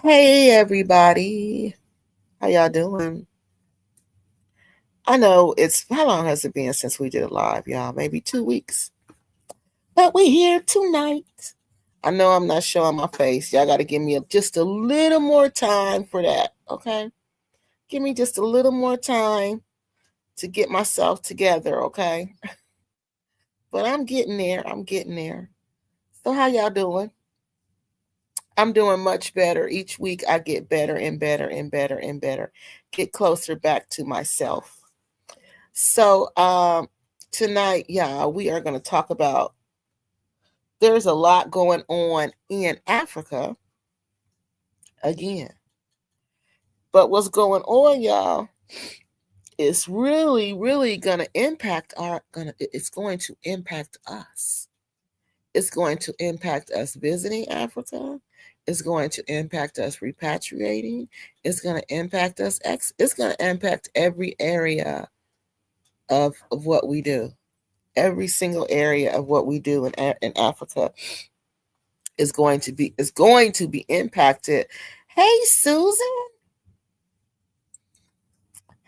Hey everybody, how y'all doing? I know it's how long has it been since we did a live, y'all? Maybe 2 weeks, but we here tonight. I know I'm not showing my face. Y'all got to give me just a little more time for that, okay? Give me just a little more time to get myself together, okay? But I'm getting there. I'm getting there. So how y'all doing? I'm doing much better. Each week I get better and better and better and better. Get closer back to myself. So tonight, y'all, we are going to talk about there's a lot going on in Africa again. But what's going on, y'all, is really going to impact it's going to impact us. It's going to impact us visiting Africa. It's going to impact us repatriating. It's going to impact us. It's going to impact every area of what we do. Every single area of what we do in Africa is going to be impacted. Hey Susan,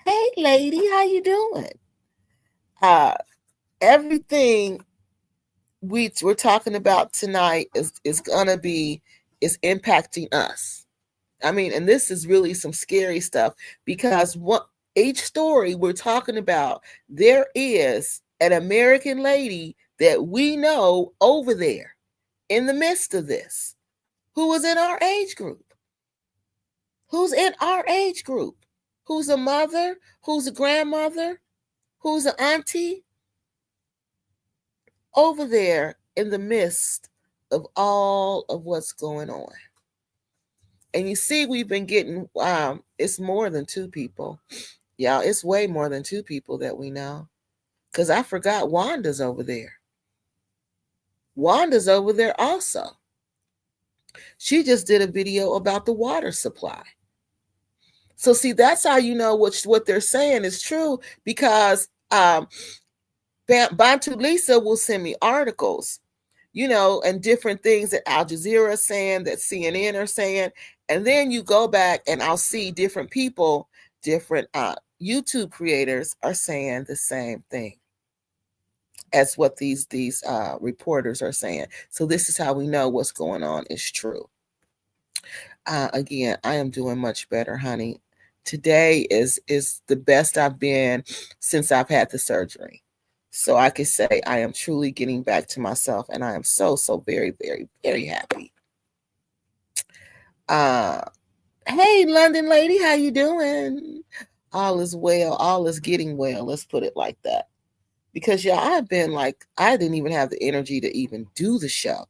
hey lady, how you doing? Uh, Everything we're talking about tonight is impacting us. I mean, and this is really some scary stuff because what each story we're talking about, there is an American lady that we know over there in the midst of this who is in our age group, who's in our age group, who's a mother, who's a grandmother, who's an auntie over there in the midst of all of what's going on. And you see, we've been getting, it's more than two people. Y'all, it's way more than two people that we know. Because I forgot Wanda's over there. Wanda's over there also. She just did a video about the water supply. So see, that's how you know what they're saying is true because Bantu Lisa will send me articles, and different things that Al Jazeera is saying, that CNN are saying, and then you go back and I'll see different people, different YouTube creators are saying the same thing as what these reporters are saying. So this is how we know what's going on is true. Again, I am doing much better, honey. Today is the best I've been since I've had the surgery. So I can say I am truly getting back to myself, and I am so very, very, very happy. Hey, London lady, how you doing? All is well. All is getting well. Let's put it like that. Because y'all, I've been like, I didn't even have the energy to even do the show.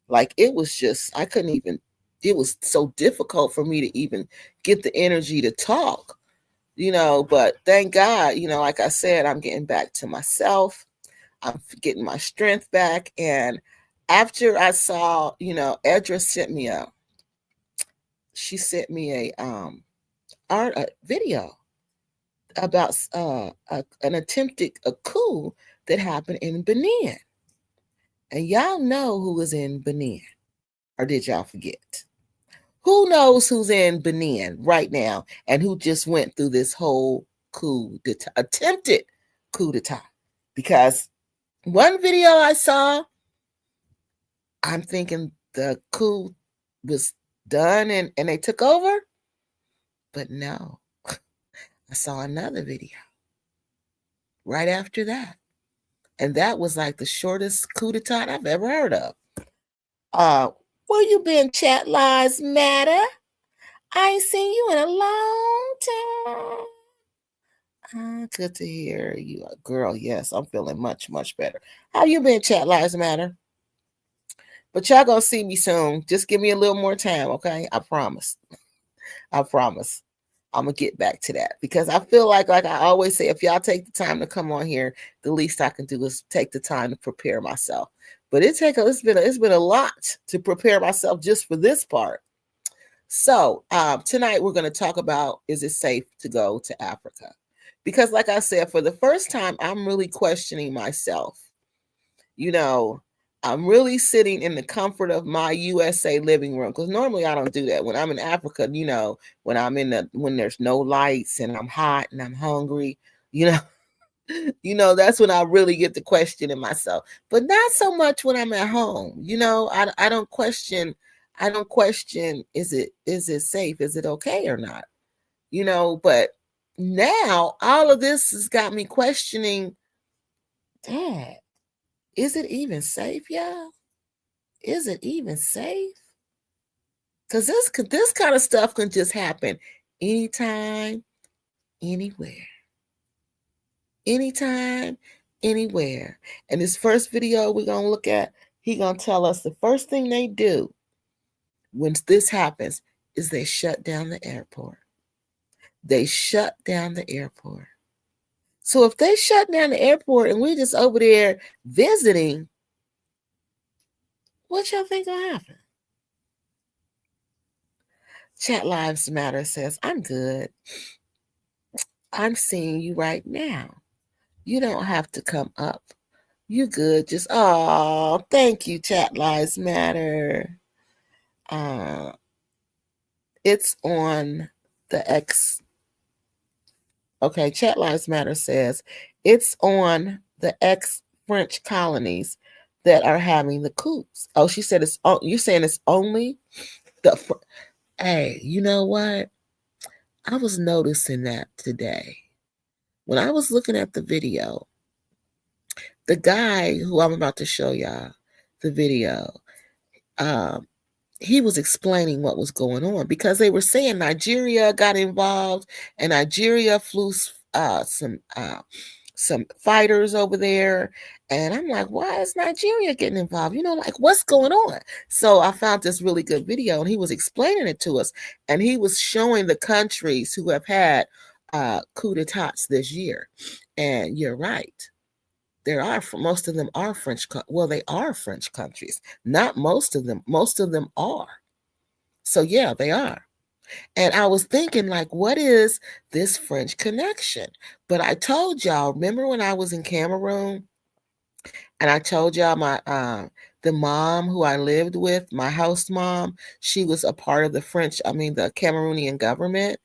Like it was just, I couldn't even. It was so difficult for me to even get the energy to talk. But thank God, like I said, I'm getting back to myself. I'm getting my strength back. And after I saw, Edra she sent me a video about an attempted coup that happened in Benin. And y'all know who was in Benin, or did y'all forget? Who knows who's in Benin right now and who just went through this whole attempted coup d'etat? Because one video I saw, I'm thinking the coup was done and they took over. But no, I saw another video right after that. And that was like the shortest coup d'etat I've ever heard of. Where you been, Chat Lives Matter? I ain't seen you in a long time. Good to hear you, girl. Yes, I'm feeling much better. How you been, Chat Lives Matter? But y'all gonna see me soon. Just give me a little more time, okay? I promise. I promise. I'm gonna get back to that because I feel like I always say, if y'all take the time to come on here, the least I can do is take the time to prepare myself. But it's been a lot to prepare myself just for this part. So tonight we're going to talk about, is it safe to go to Africa? Because like I said, for the first time, I'm really questioning myself. You know, I'm really sitting in the comfort of my USA living room, because normally I don't do that. When I'm in Africa, when there's no lights and I'm hot and I'm hungry, that's when I really get to questioning myself. But not so much when I'm at home. I don't question. I don't question, is it safe? Is it okay or not? But now all of this has got me questioning, Dad, is it even safe, y'all? Is it even safe? Because this kind of stuff can just happen anytime, anywhere. Anytime, anywhere. And this first video we're going to look at, he's going to tell us the first thing they do when this happens is they shut down the airport. They shut down the airport. So if they shut down the airport and we're just over there visiting, what y'all think will happen? Chat Lives Matter says, I'm good. I'm seeing you right now. You don't have to come up. You good. Just, oh, thank you, Chat Lives Matter. It's on the X. Okay, Chat Lives Matter says it's on the ex-French colonies that are having the coups. Oh, she said it's. Oh, you're saying it's only the. Hey, you know what? I was noticing that today when I was looking at the video. The guy who I'm about to show y'all the video, he was explaining what was going on, because they were saying Nigeria got involved and Nigeria flew some fighters over there. And I'm like, why is Nigeria getting involved? Like, what's going on? So I found this really good video and he was explaining it to us. And he was showing the countries who have had coup d'etats this year. And you're right. Most of them are French. Well, they are French countries. Not most of them. Most of them are. So yeah, they are. And I was thinking, like, what is this French connection? But I told y'all, remember when I was in Cameroon and I told y'all the mom who I lived with, my host mom, she was a part of the Cameroonian government.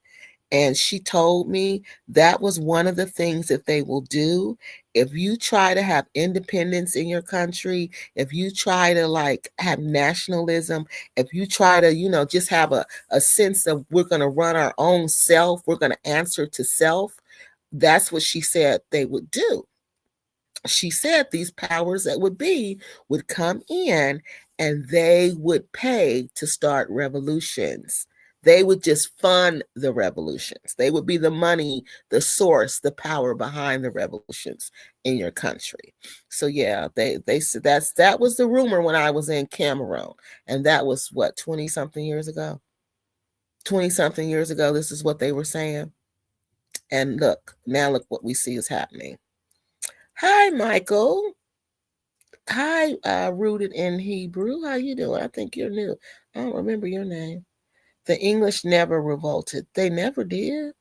And she told me that was one of the things that they will do. If you try to have independence in your country, if you try to like have nationalism, if you try to, just have a sense of we're going to run our own self, we're going to answer to self, that's what she said they would do. She said these powers that would come in and they would pay to start revolutions. They would just fund the revolutions. They would be the money, the source, the power behind the revolutions in your country. So yeah, they said that was the rumor when I was in Cameroon. And that was what, 20-something years ago? 20-something years ago, this is what they were saying. And look what we see is happening. Hi, Michael. Hi, Rooted in Hebrew. How you doing? I think you're new. I don't remember your name. The English never revolted. They never did.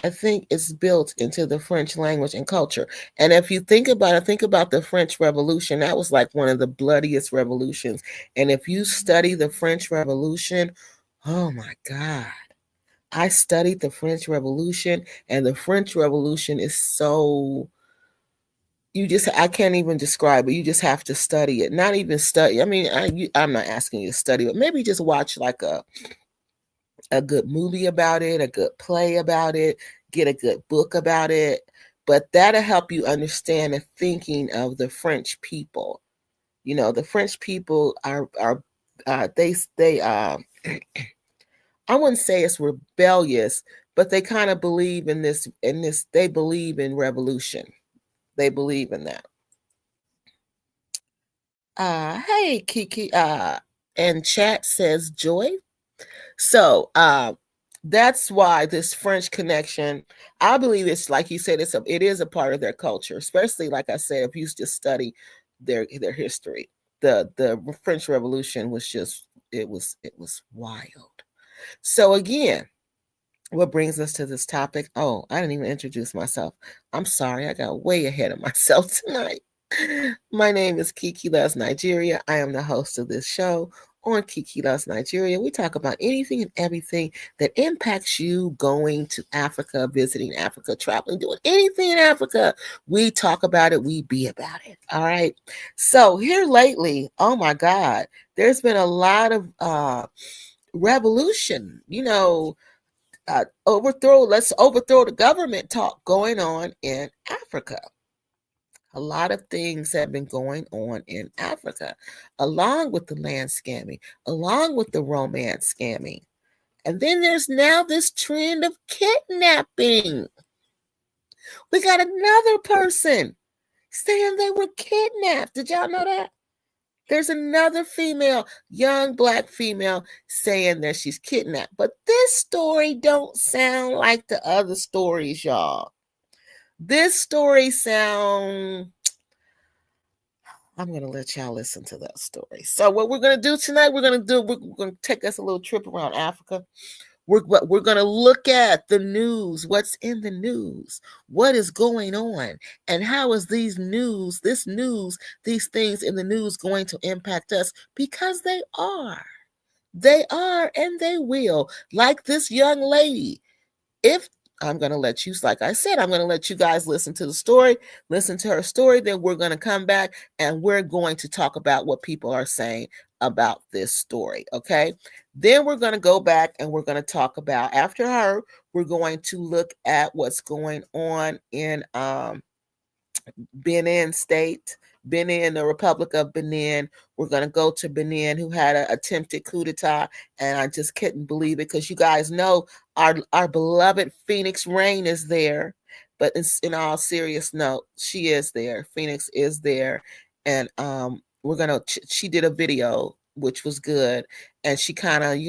I think it's built into the French language and culture. And if you think about it, think about the French Revolution. That was like one of the bloodiest revolutions. And if you study the French Revolution, oh my God. I studied the French Revolution, and the French Revolution is so... I can't even describe it. You just have to study it. Not even study. I mean, I'm not asking you to study, but maybe just watch like a good movie about it, a good play about it, get a good book about it. But that'll help you understand the thinking of the French people. The French people are they I wouldn't say it's rebellious, but they kind of believe in this. They believe in revolution. They believe in that. Hey, Kiki. And chat says joy. So that's why this French connection, I believe it's like you said, it is a part of their culture, especially like I said, if you just study their history. The French Revolution was just it was wild. So again, what brings us to this topic? Oh, I didn't even introduce myself. I'm sorry, I got way ahead of myself tonight. My name is Kiki Loves Nigeria. I am the host of this show on Kiki Loves Nigeria. We talk about anything and everything that impacts you going to Africa, visiting Africa, traveling, doing anything in Africa. We talk about it, we be about it. All right. So here lately, oh my God, there's been a lot of revolution, let's overthrow the government talk going on in Africa. A lot of things have been going on in Africa, along with the land scamming, along with the romance scamming. And then there's now this trend of kidnapping. We got another person saying they were kidnapped. Did y'all know that? There's another female, young black female, saying that she's kidnapped. But this story don't sound like the other stories, y'all. This story I'm going to let y'all listen to that story. So what we're going to do tonight, we're going to take us a little trip around Africa. We're going to look at the news, what's in the news, what is going on, and how is these things in the news going to impact us? Because they are. They are and they will. Like this young lady. If I'm going to let you, like I said, I'm going to let you guys listen to the story, listen to her story. Then we're going to come back and we're going to talk about what people are saying about this story. Okay. Then we're going to go back and we're going to talk about, after her, we're going to look at what's going on in Benin State, Benin, the Republic of Benin. We're going to go to Benin, who had an attempted coup d'etat, and I just couldn't believe it because you guys know our beloved Phoenix Rain is there. But in all serious note, she is there. Phoenix is there, and she did a video which was good, and she kind of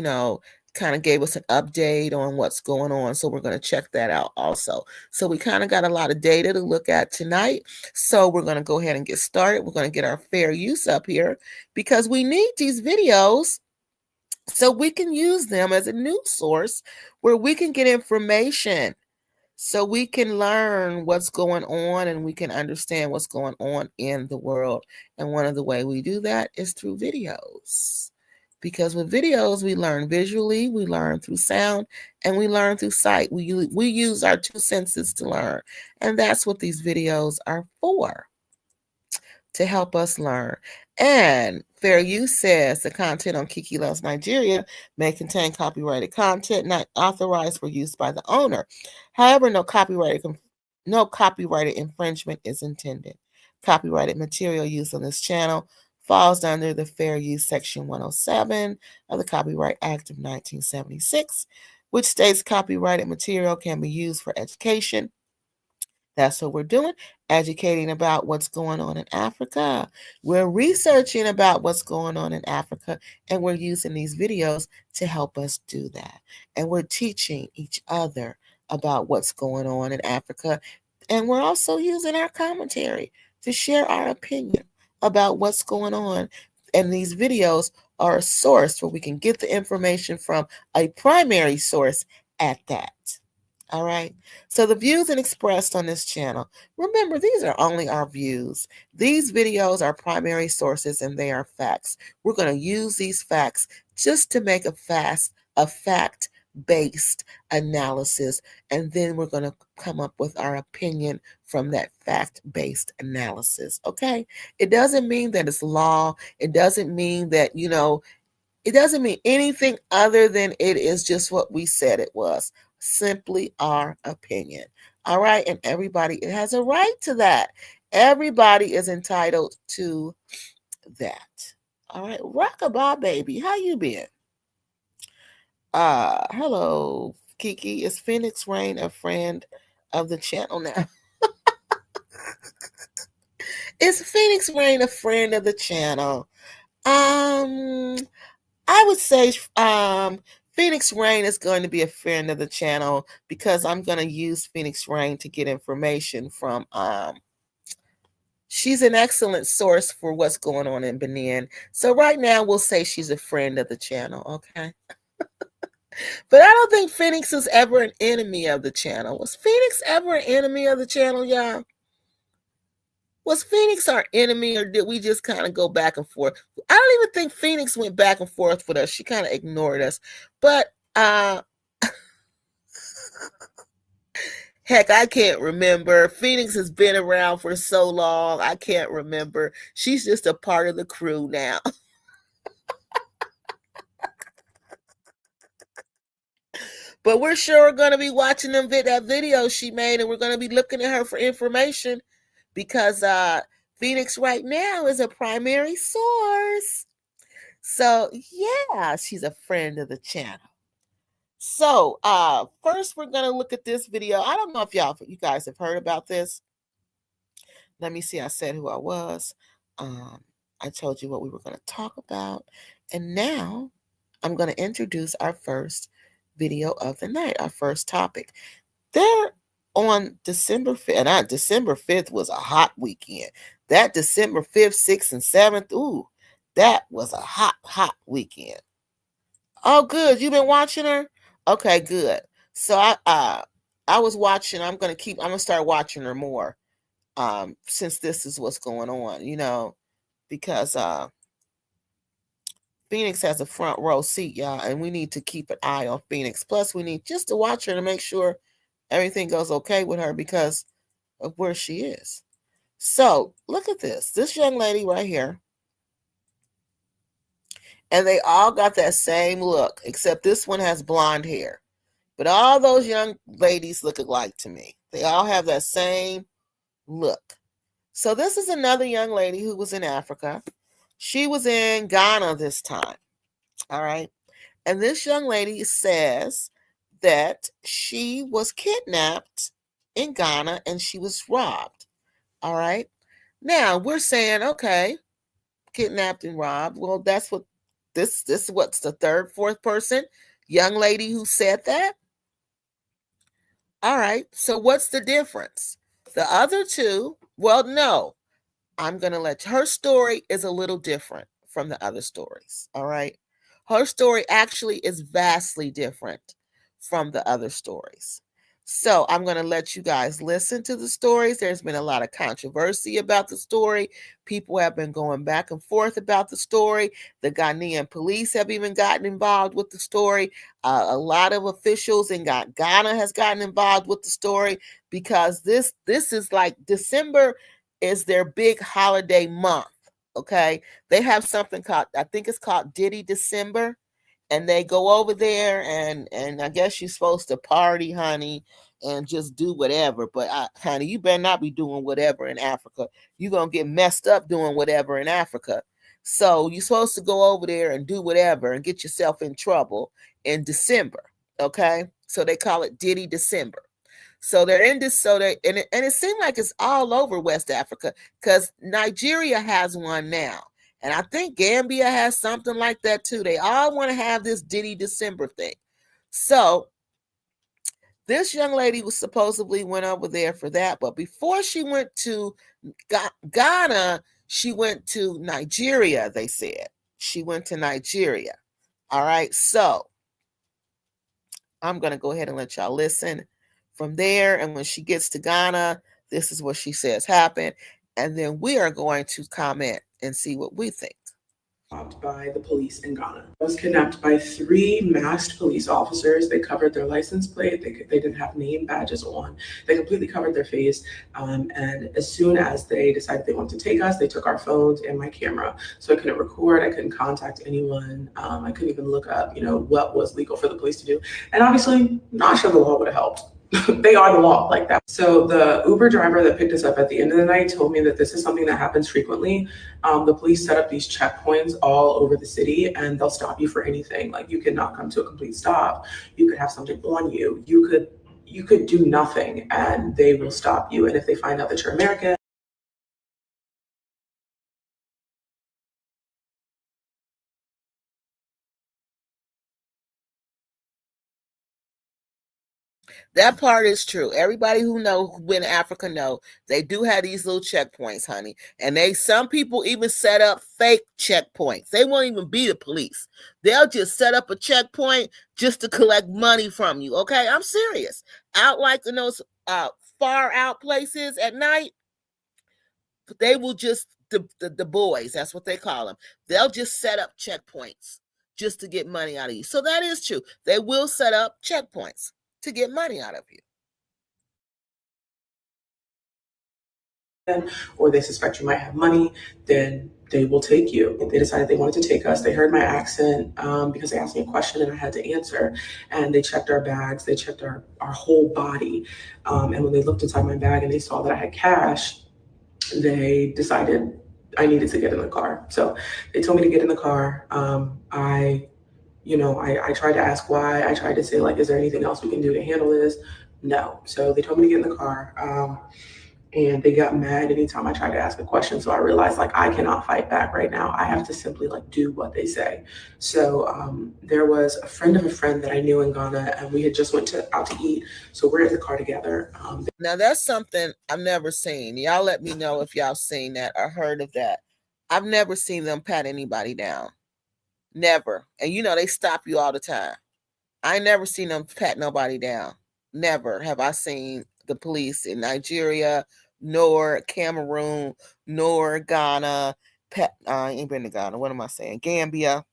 gave us an update on what's going on. So we're going to check that out also. So we kind of got a lot of data to look at tonight. So we're going to go ahead and get started. We're going to get our fair use up here because we need these videos so we can use them as a news source where we can get information, so we can learn what's going on and we can understand what's going on in the world. And one of the ways we do that is through videos. Because with videos, we learn visually, we learn through sound, and we learn through sight. We use our two senses to learn. And that's what these videos are for, to help us learn. And fair use says the content on Kiki Loves Nigeria may contain copyrighted content not authorized for use by the owner. However, no copyrighted infringement is intended. Copyrighted material used on this channel falls under the Fair Use Section 107 of the Copyright Act of 1976, which states copyrighted material can be used for education. That's what we're doing, educating about what's going on in Africa. We're researching about what's going on in Africa, and we're using these videos to help us do that. And we're teaching each other about what's going on in Africa. And we're also using our commentary to share our opinion about what's going on. And these videos are a source where we can get the information from a primary source at that. All right. So the views expressed on this channel, remember, these are only our views. These videos are primary sources and they are facts. We're going to use these facts just to make a fact-based analysis. And then we're going to come up with our opinion from that fact-based analysis. Okay. It doesn't mean that it's law. It doesn't mean that, it doesn't mean anything other than it is just what we said it was. Simply our opinion. All right. And everybody has a right to that. Everybody is entitled to that. All right. Rockabye, baby. How you been? Hello, Kiki. Is Phoenix Rain a friend of the channel now? Is Phoenix Rain a friend of the channel? I would say Phoenix Rain is going to be a friend of the channel because I'm going to use Phoenix Rain to get information from she's an excellent source for what's going on in Benin. So right now we'll say she's a friend of the channel, okay? But I don't think Phoenix is ever an enemy of the channel. Was Phoenix ever an enemy of the channel, y'all? Was Phoenix our enemy, or did we just kind of go back and forth? I don't even think Phoenix went back and forth with us. She kind of ignored us. But heck, I can't remember. Phoenix has been around for so long. I can't remember. She's just a part of the crew now. But we're sure going to be watching that video she made, and we're going to be looking at her for information because Phoenix right now is a primary source. So yeah, she's a friend of the channel. So first we're going to look at this video. I don't know if you guys have heard about this. Let me see. I said who I was. I told you what we were going to talk about. And now I'm going to introduce our first video of the night, our first topic. There on December 5th, and December 5th was a hot weekend. That December 5th, 6th, and 7th, ooh, that was a hot, hot weekend. Oh, good. You've been watching her? Okay, good. So I was watching, I'm gonna start watching her more. Since this is what's going on, because Phoenix has a front row seat, y'all, and we need to keep an eye on Phoenix. Plus, we need just to watch her to make sure everything goes okay with her because of where she is. So, look at this young lady right here. And they all got that same look, except this one has blonde hair. But all those young ladies look alike to me. They all have that same look. So this is another young lady who was in Africa. She was in Ghana this time. All right. And this young lady says that she was kidnapped in Ghana and she was robbed. All right. Now we're saying, okay, kidnapped and robbed. Well, that's what this what's the third, fourth person young lady who said that. All right. So what's the difference? The other two, well, no, I'm going to let her story is a little different from the other stories. All right. Her story actually is vastly different from the other stories. So I'm going to let you guys listen to the stories. There's been a lot of controversy about the story. People have been going back and forth about the story. The Ghanaian police have even gotten involved with the story. A lot of officials in Ghana has gotten involved with the story because this is like December is their big holiday month. Okay. They have something called, I think it's called Diddy December. And they go over there and I guess you're supposed to party, honey, and just do whatever. But honey, you better not be doing whatever in Africa. You're going to get messed up doing whatever in Africa. So you're supposed to go over there and do whatever and get yourself in trouble in December. Okay. So they call it Diddy December. So they're in this, and it seemed like it's all over West Africa because Nigeria has one now. And I think Gambia has something like that too. They all want to have this Diddy December thing. So this young lady was supposedly went over there for that. But before she went to Ghana, she went to Nigeria, they said. She went to Nigeria. All right. So I'm going to go ahead and let y'all listen from there. And when she gets to Ghana, this is what she says happened. And then we are going to comment and see what we think. By the police in Ghana. I was kidnapped by 3 masked police officers. They covered their license plate. They didn't have name badges on. They completely covered their face. And as soon as they decided they wanted to take us, they took our phones and my camera. So I couldn't record. I couldn't contact anyone. I couldn't even look up, what was legal for the police to do. And obviously, not sure the law would have helped. They are the law like that. So the Uber driver that picked us up at the end of the night told me that this is something that happens frequently. The police set up these checkpoints all over the city and they'll stop you for anything. Like you could not come to a complete stop. You could have something on you. You could do nothing and they will stop you. And if they find out that you're American, That part is true. Everybody who been in Africa know they do have these little checkpoints, honey. And some people even set up fake checkpoints. They won't even be the police. They'll just set up a checkpoint just to collect money from you. Okay, I'm serious. Out like in those far out places at night, They will just the boys, that's what they call them. They'll just set up checkpoints just to get money out of you. So that is true. They will set up checkpoints to get money out of you. Or they suspect you might have money, then they will take you. They decided they wanted to take us. They heard my accent because they asked me a question and I had to answer. And they checked our bags. They checked our whole body. And when they looked inside my bag and they saw that I had cash, they decided I needed to get in the car. So they told me to get in the car. I tried to ask why. I tried to say, like, is there anything else we can do to handle this? No. So they told me to get in the car. And they got mad anytime I tried to ask a question. So I realized, like, I cannot fight back right now. I have to simply, like, do what they say. So there was a friend of a friend that I knew in Ghana, and we had just went out to eat. So we're in the car together. Now that's something I've never seen. Y'all let me know if y'all seen that or heard of that. I've never seen them pat anybody down. Never. And they stop you all the time. I never seen them pat nobody down. Never have I seen the police in Nigeria, nor Cameroon, nor Ghana. I ain't been to Ghana. What am I saying? Gambia.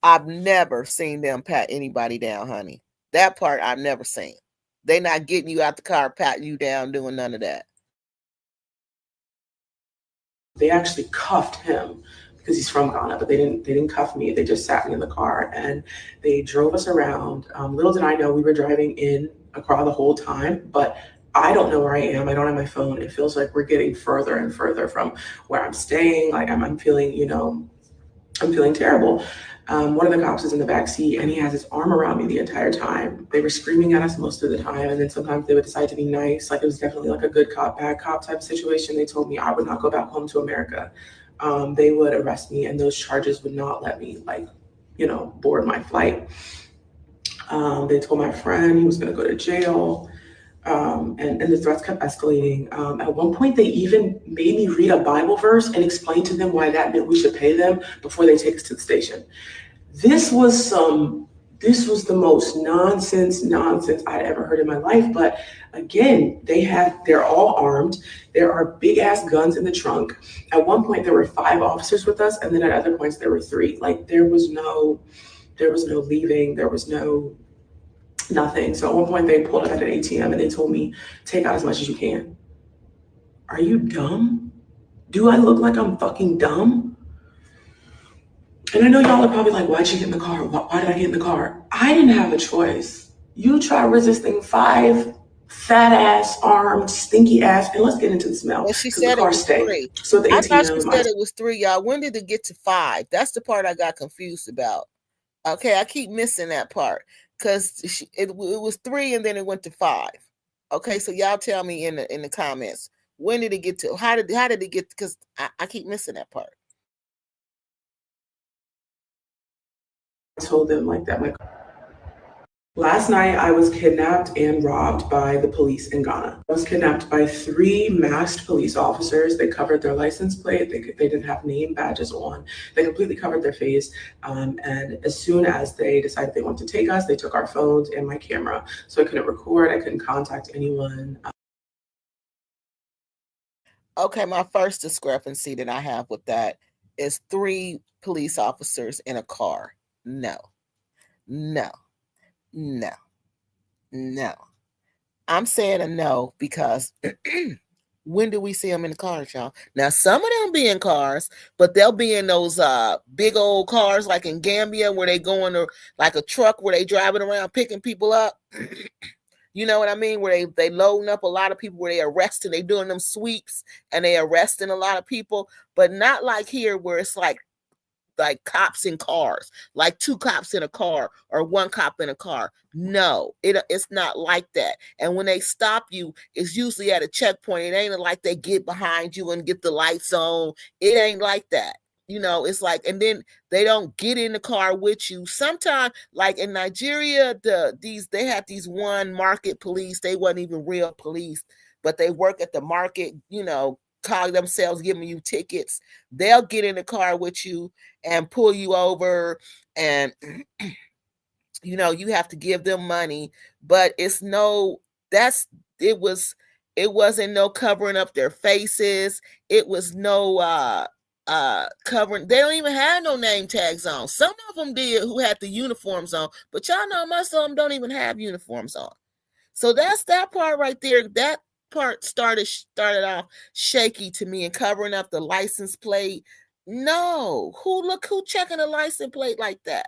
I've never seen them pat anybody down, honey. That part I've never seen. They not getting you out the car, patting you down, doing none of that. They actually cuffed him because he's from Ghana, but they didn't cuff me. They just sat me in the car and they drove us around. Little did I know we were driving in Accra the whole time, but I don't know where I am. I don't have my phone. It feels like we're getting further and further from where I'm staying. Like I'm feeling, I'm feeling terrible. One of the cops is in the back seat and he has his arm around me the entire time. They were screaming at us most of the time. And then sometimes they would decide to be nice. Like it was definitely like a good cop, bad cop type of situation. They told me I would not go back home to America. They would arrest me and those charges would not let me board my flight. They told my friend he was going to go to jail. And the threats kept escalating. At one point, they even made me read a Bible verse and explain to them why that meant we should pay them before they take us to the station. This was the most nonsense I'd ever heard in my life. But again, they're all armed. There are big ass guns in the trunk. At one point, there were 5 officers with us, and then at other points, there were 3. Like there was no leaving. There was nothing. So at one point they pulled up at an ATM and they told me, take out as much as you can. Are you dumb? Do I look like I'm fucking dumb? And I know y'all are probably like, why'd you get in the car? Why did I get in the car? I didn't have a choice. You try resisting 5 fat ass, armed, stinky ass, and let's get into the smell. Well, she said it was 3. So the ATM, I thought she said it was 3, y'all. When did it get to 5? That's the part I got confused about. Okay, I keep missing that part. Because it was 3 and then it went to 5. Okay, so y'all tell me in the comments, when did it get to? How did it get? Because I keep missing that part. I told them like that. Last night, I was kidnapped and robbed by the police in Ghana. I was kidnapped by 3 masked police officers. They covered their license plate. They didn't have name badges on. They completely covered their face. And as soon as they decided they wanted to take us, they took our phones and my camera. So I couldn't record. I couldn't contact anyone. Okay, my first discrepancy that I have with that is 3 police officers in a car. No. I'm saying a no because when do we see them in the cars, y'all? Now, some of them be in cars, but they'll be in those big old cars like in Gambia where they go in like a truck where they driving around picking people up. You know what I mean? Where they loading up a lot of people, where they arresting, they doing them sweeps and they arresting a lot of people, but not like here where it's like cops in cars, like 2 cops in a car or 1 cop in a car. No, it's not like that. And when they stop you, it's usually at a checkpoint. It ain't like they get behind you and get the lights on. It ain't like that. It's like, and then they don't get in the car with you. Sometimes, like in Nigeria, they have these one market police. They wasn't even real police, but they work at the market, call themselves giving you tickets. They'll get in the car with you and pull you over, and you have to give them money. But it was It wasn't no covering up their faces. It was no covering. They don't even have no name tags on. Some of them did who had the uniforms on, but y'all know most of them don't even have uniforms on. So that's that part right there. That part started off shaky to me, and covering up the license plate. No, who checking a license plate like that?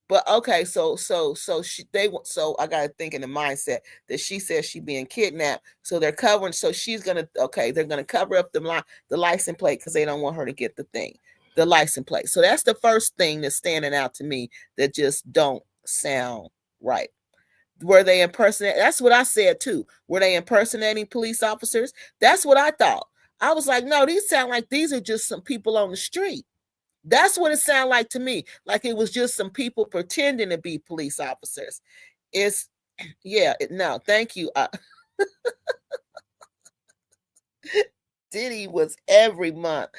But okay, so I got to think in the mindset that she says she being kidnapped, so they're covering. So they're gonna cover up the license plate because they don't want her to get the license plate. So that's the first thing that's standing out to me that just don't sound right. Were they impersonating? That's what I said too. Were they impersonating police officers? That's what I thought. I was like, no, these sound like these are just some people on the street. That's what it sounded like to me. Like it was just some people pretending to be police officers. No, thank you. Diddy was every month.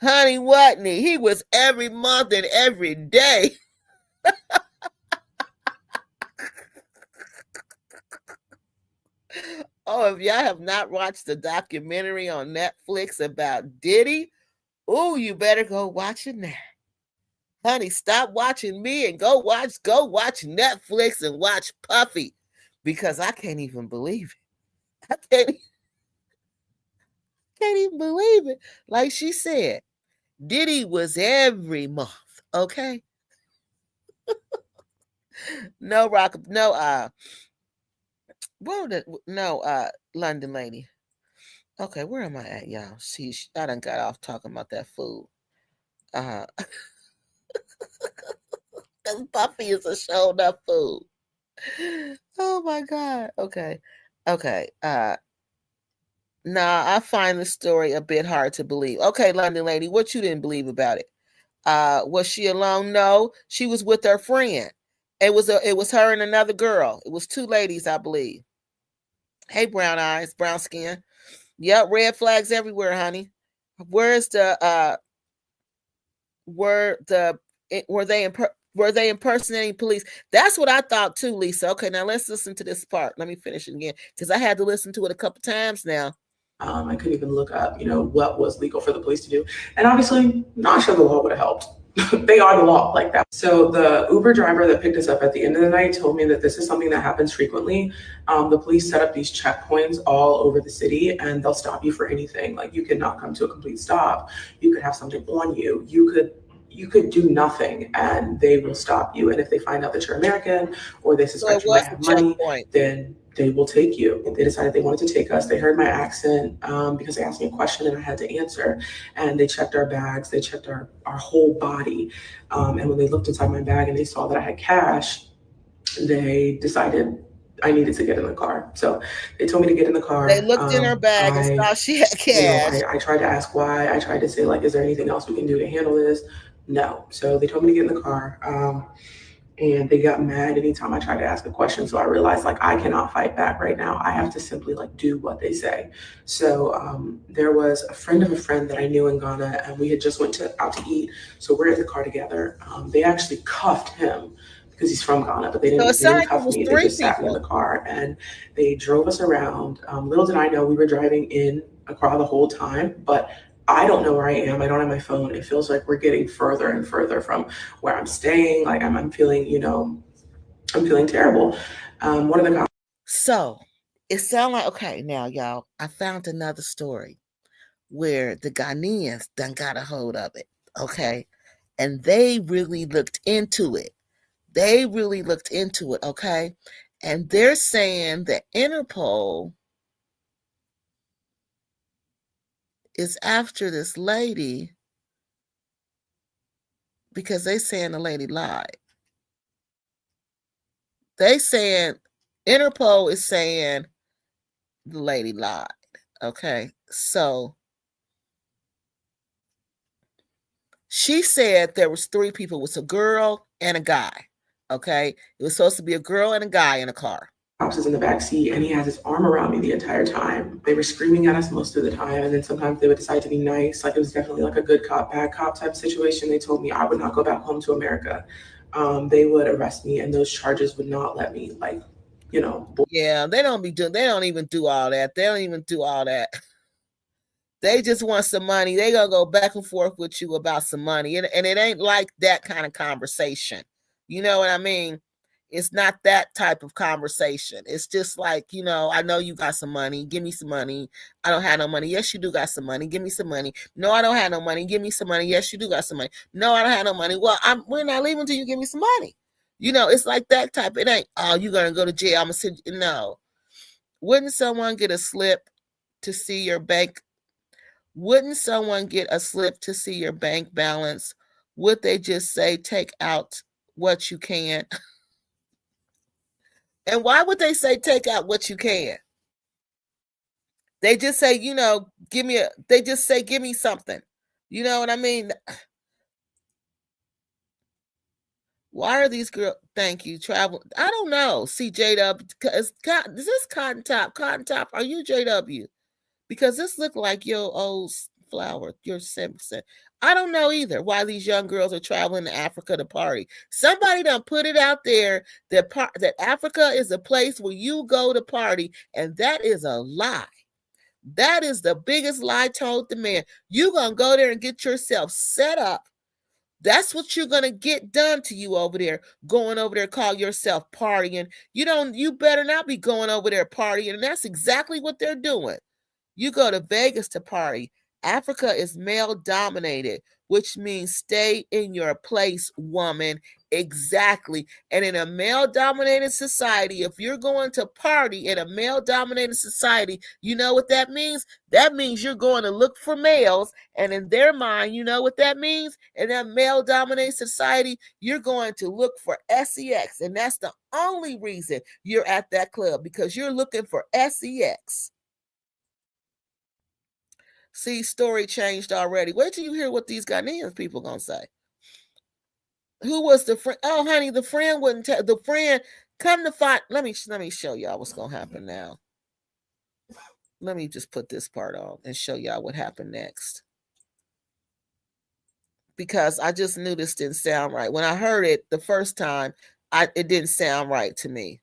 Honey, wasn't he? He was every month and every day. Oh, if y'all have not watched the documentary on Netflix about Diddy, oh, you better go watch it now. Honey, stop watching me and go watch Netflix and watch Puffy, because I can't even believe it. I can't even believe it. Like she said, Diddy was every month, okay? London lady. Okay, where am I at, y'all? See, I done got off talking about that food. Because Puffy is a showed up food. Oh my God. Okay. I find the story a bit hard to believe. Okay, London lady, what you didn't believe about it? Was she alone? No, she was with her friend. It was her and another girl. It was two ladies, I believe. Hey, brown eyes, brown skin. Yep, red flags everywhere, honey. Were they impersonating police? That's what I thought too, Lisa. Okay, now let's listen to this part. Let me finish it again because I had to listen to it a couple times now. I couldn't even look up, what was legal for the police to do. And obviously, not sure the law would have helped. They are the law like that. So the Uber driver that picked us up at the end of the night told me that this is something that happens frequently. The police set up these checkpoints all over the city, and they'll stop you for anything. Like, you could not come to a complete stop. You could have something on you. You could do nothing and they will stop you. And if they find out that you're American or they suspect you might have money, then they will take you. They decided they wanted to take us. They heard my accent because they asked me a question and I had to answer. And they checked our bags. They checked our whole body. And when they looked inside my bag and they saw that I had cash, they decided I needed to get in the car. So they told me to get in the car. They looked in her bag and saw she had cash. I tried to ask why. I tried to say, like, is there anything else we can do to handle this? No. So they told me to get in the car. And they got mad anytime I tried to ask a question. So I realized, like, I cannot fight back right now. I have to simply, like, do what they say. So there was a friend of a friend that I knew in Ghana, and we had just went out to eat. So we're in the car together. They actually cuffed him because he's from Ghana, but they didn't cuff me. They just sat me in the car and they drove us around. Little did I know we were driving in Accra the whole time, but I don't know where I am. I don't have my phone. It feels like we're getting further and further from where I'm staying. Like I'm feeling, I'm feeling terrible. One of the cops. So it sounds like, okay, now y'all, I found another story where the Ghanaians done got a hold of it. Okay. And they really looked into it. Okay. And they're saying that Interpol is after this lady because they saying the lady lied. Interpol is saying the lady lied. Okay. So she said there was three people. It was a girl and a guy. Okay. It was supposed to be a girl and a guy in a car. Pops is in the back seat and he has his arm around me the entire time. They were screaming at us most of the time, and then sometimes they would decide to be nice. Like, it was definitely like a good cop, bad cop type situation. They told me I would not go back home to America. They would arrest me and those charges would not let me, like, Yeah, they don't even do all that. They don't even do all that. They just want some money. They gonna go back and forth with you about some money. And it ain't like that kind of conversation. You know what I mean? It's not that type of conversation. It's just like, I know you got some money. Give me some money. I don't have no money. Yes, you do got some money. Give me some money. No, I don't have no money. Give me some money. Yes, you do got some money. No, I don't have no money. Well, we're not leaving until you give me some money. It's like that type. It ain't, oh, you're gonna go to jail. I'm gonna send you. No. Wouldn't someone get a slip to see your bank? Wouldn't someone get a slip to see your bank balance? Would they just say, take out what you can? And why would they say, take out what you can? They just say, they just say, give me something. You know what I mean? Why are these girls? Thank you. Travel. I don't know. See, JW, is this Cotton Top? Cotton Top, are you JW? Because this looked like your old flower, your Simpson. I don't know either why these young girls are traveling to Africa to party. Somebody done put it out there that Africa is a place where you go to party, and that is a lie. That is the biggest lie told to man. You're going to go there and get yourself set up. That's what you're going to get done to you over there, going over there, call yourself partying. You better not be going over there partying. And that's exactly what they're doing. You go to Vegas to party. Africa is male dominated, which means stay in your place, woman. Exactly. And in a male dominated society, if you're going to party in a male dominated society, you know what that means? That means you're going to look for males. And in their mind, you know what that means? In that male dominated society, you're going to look for sex. And that's the only reason you're at that club, because you're looking for sex. See, story changed already. Wait till you hear what these Ghanaian people gonna say. Who was the friend? Oh, honey, the friend wouldn't tell. The friend come to find. Let me show y'all what's gonna happen now. Let me just put this part on and show y'all what happened next. Because I just knew this didn't sound right. When I heard it the first time, it didn't sound right to me.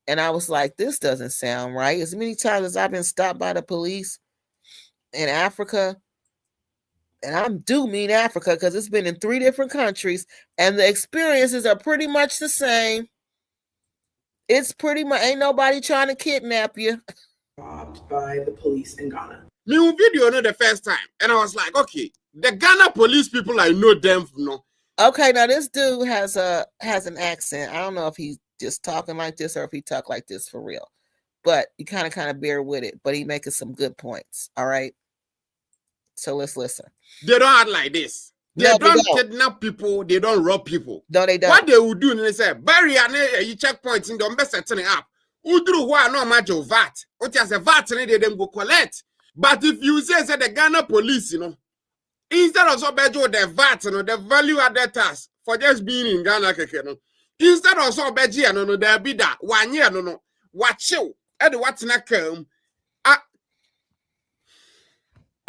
And I was like, this doesn't sound right. As many times as I've been stopped by the police in Africa, and I do mean Africa because it's been in 3 different countries, and the experiences are pretty much the same. It's pretty much, ain't nobody trying to kidnap you. Robbed by the police in Ghana. New video the first time, and I was like, okay, the Ghana police people, I know them. No. Okay, now this dude has an accent. I don't know if he's just talking like this or if he talk like this for real, but you kind of bear with it. But he making some good points. All right. So let's listen. They don't act like this. They don't kidnap people. They don't rob people. No, they don't. What they will do, they say, bury you checkpoints in the best setting up. Who do who are not much of VAT? What is a VAT? They then go collect. But if you say the Ghana police, instead of so bad the VAT, the value added tax for just being in Ghana, instead of so bad, there be that 1 year, watch you, and what's not come.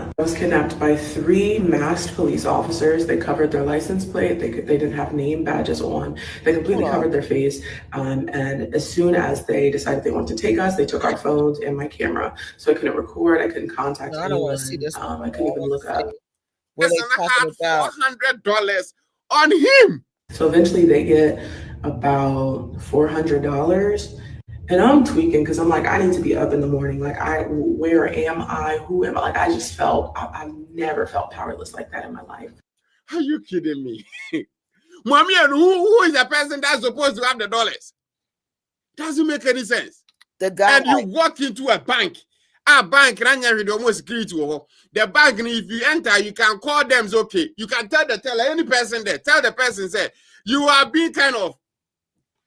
I was kidnapped by 3 masked police officers. They covered their license plate. They didn't have name badges on. They completely covered their face. And as soon as they decided they wanted to take us, they took our phones and my camera. So I couldn't record. I couldn't contact anyone. I don't want to see this. I couldn't even look up. What they talking about? $400 on him. So eventually they get about $400. And I'm tweaking because I'm like, I need to be up in the morning. Like, where am I? Who am I? Like, I just felt, I've never felt powerless like that in my life. Are you kidding me? Mommy, and who is the person that's supposed to have the dollars? Doesn't make any sense. The guy. And you walk into a bank. A bank, almost security. The bank, if you enter, you can call them. It's okay. You can tell any person there. Tell the person, say, you are being kind of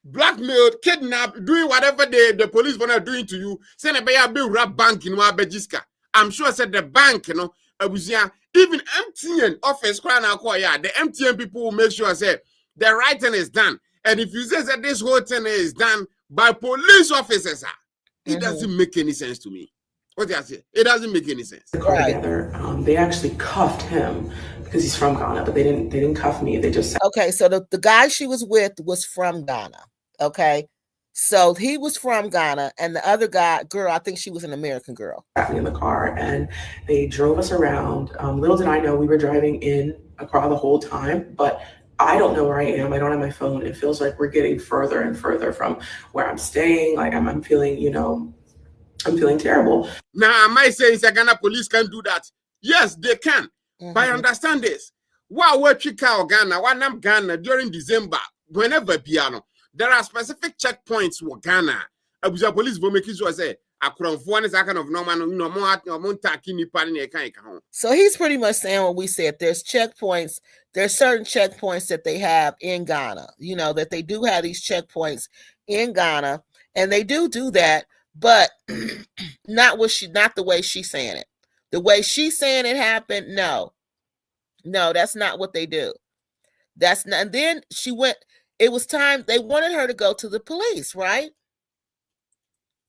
blackmailed, kidnapped, doing whatever the police were not doing to you. Send a big rap bank in Wabejiska. I'm sure said the bank, even MTN office, the MTN people will make sure say the right thing is done. And if you say that this whole thing is done by police officers, it doesn't make any sense to me. What did I say? It doesn't make any sense. Together, they actually cuffed him because he's from Ghana, but they didn't cuff me. They just said, okay. So the guy she was with was from Ghana. Okay. So he was from Ghana, and the other girl, I think she was an American girl. Me in the car, and they drove us around. Little did I know we were driving in a car the whole time, but I don't know where I am. I don't have my phone. It feels like we're getting further and further from where I'm staying. Like I'm feeling, I'm feeling terrible. Now, am I saying the Ghana police can do that? Yes, they can. But I understand this. While we're Chicago, Ghana, when I'm Ghana during December, whenever piano, there are specific checkpoints for Ghana. Abuja police will make sure say, kind of normal, so he's pretty much saying what we said. There's checkpoints. There's certain checkpoints that they have in Ghana. That they do have these checkpoints in Ghana, and they do that, but not the way she's saying it. The way she's saying it happened, no, that's not what they do. That's not. And then she went. It was time. They wanted her to go to the police, right?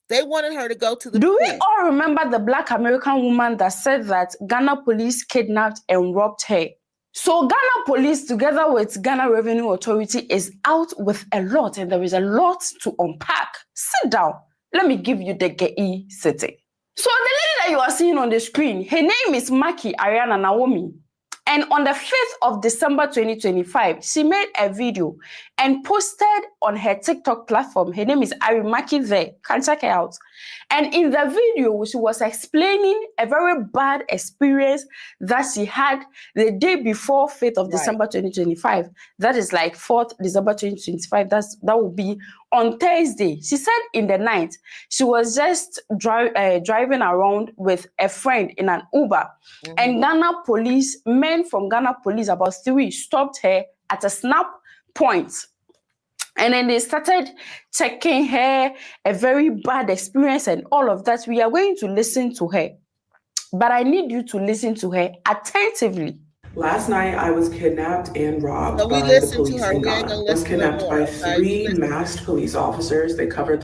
They wanted her to go to the police. Do we all remember the Black American woman that said that Ghana police kidnapped and robbed her? So Ghana police, together with Ghana Revenue Authority, is out with a lot, and there is a lot to unpack. Sit down. Let me give you the GE city. So the lady that you are seeing on the screen, her name is Maki Ariana Naomi. And on the 5th of December 2025, she made a video and posted on her TikTok platform. Her name is Arimaki there. Can check her out. And in the video, she was explaining a very bad experience that she had the day before 5th of December 2025. That is like 4th December 2025. That will be on Thursday. She said in the night, she was just driving around with a friend in an Uber. And men from Ghana police, about 3, stopped her at a snap point. And then they started checking her, a very bad experience and all of that. We are going to listen to her. But I need you to listen to her attentively. Last night, I was kidnapped and robbed by the police in Ghana. I was kidnapped by 3 masked police officers. They covered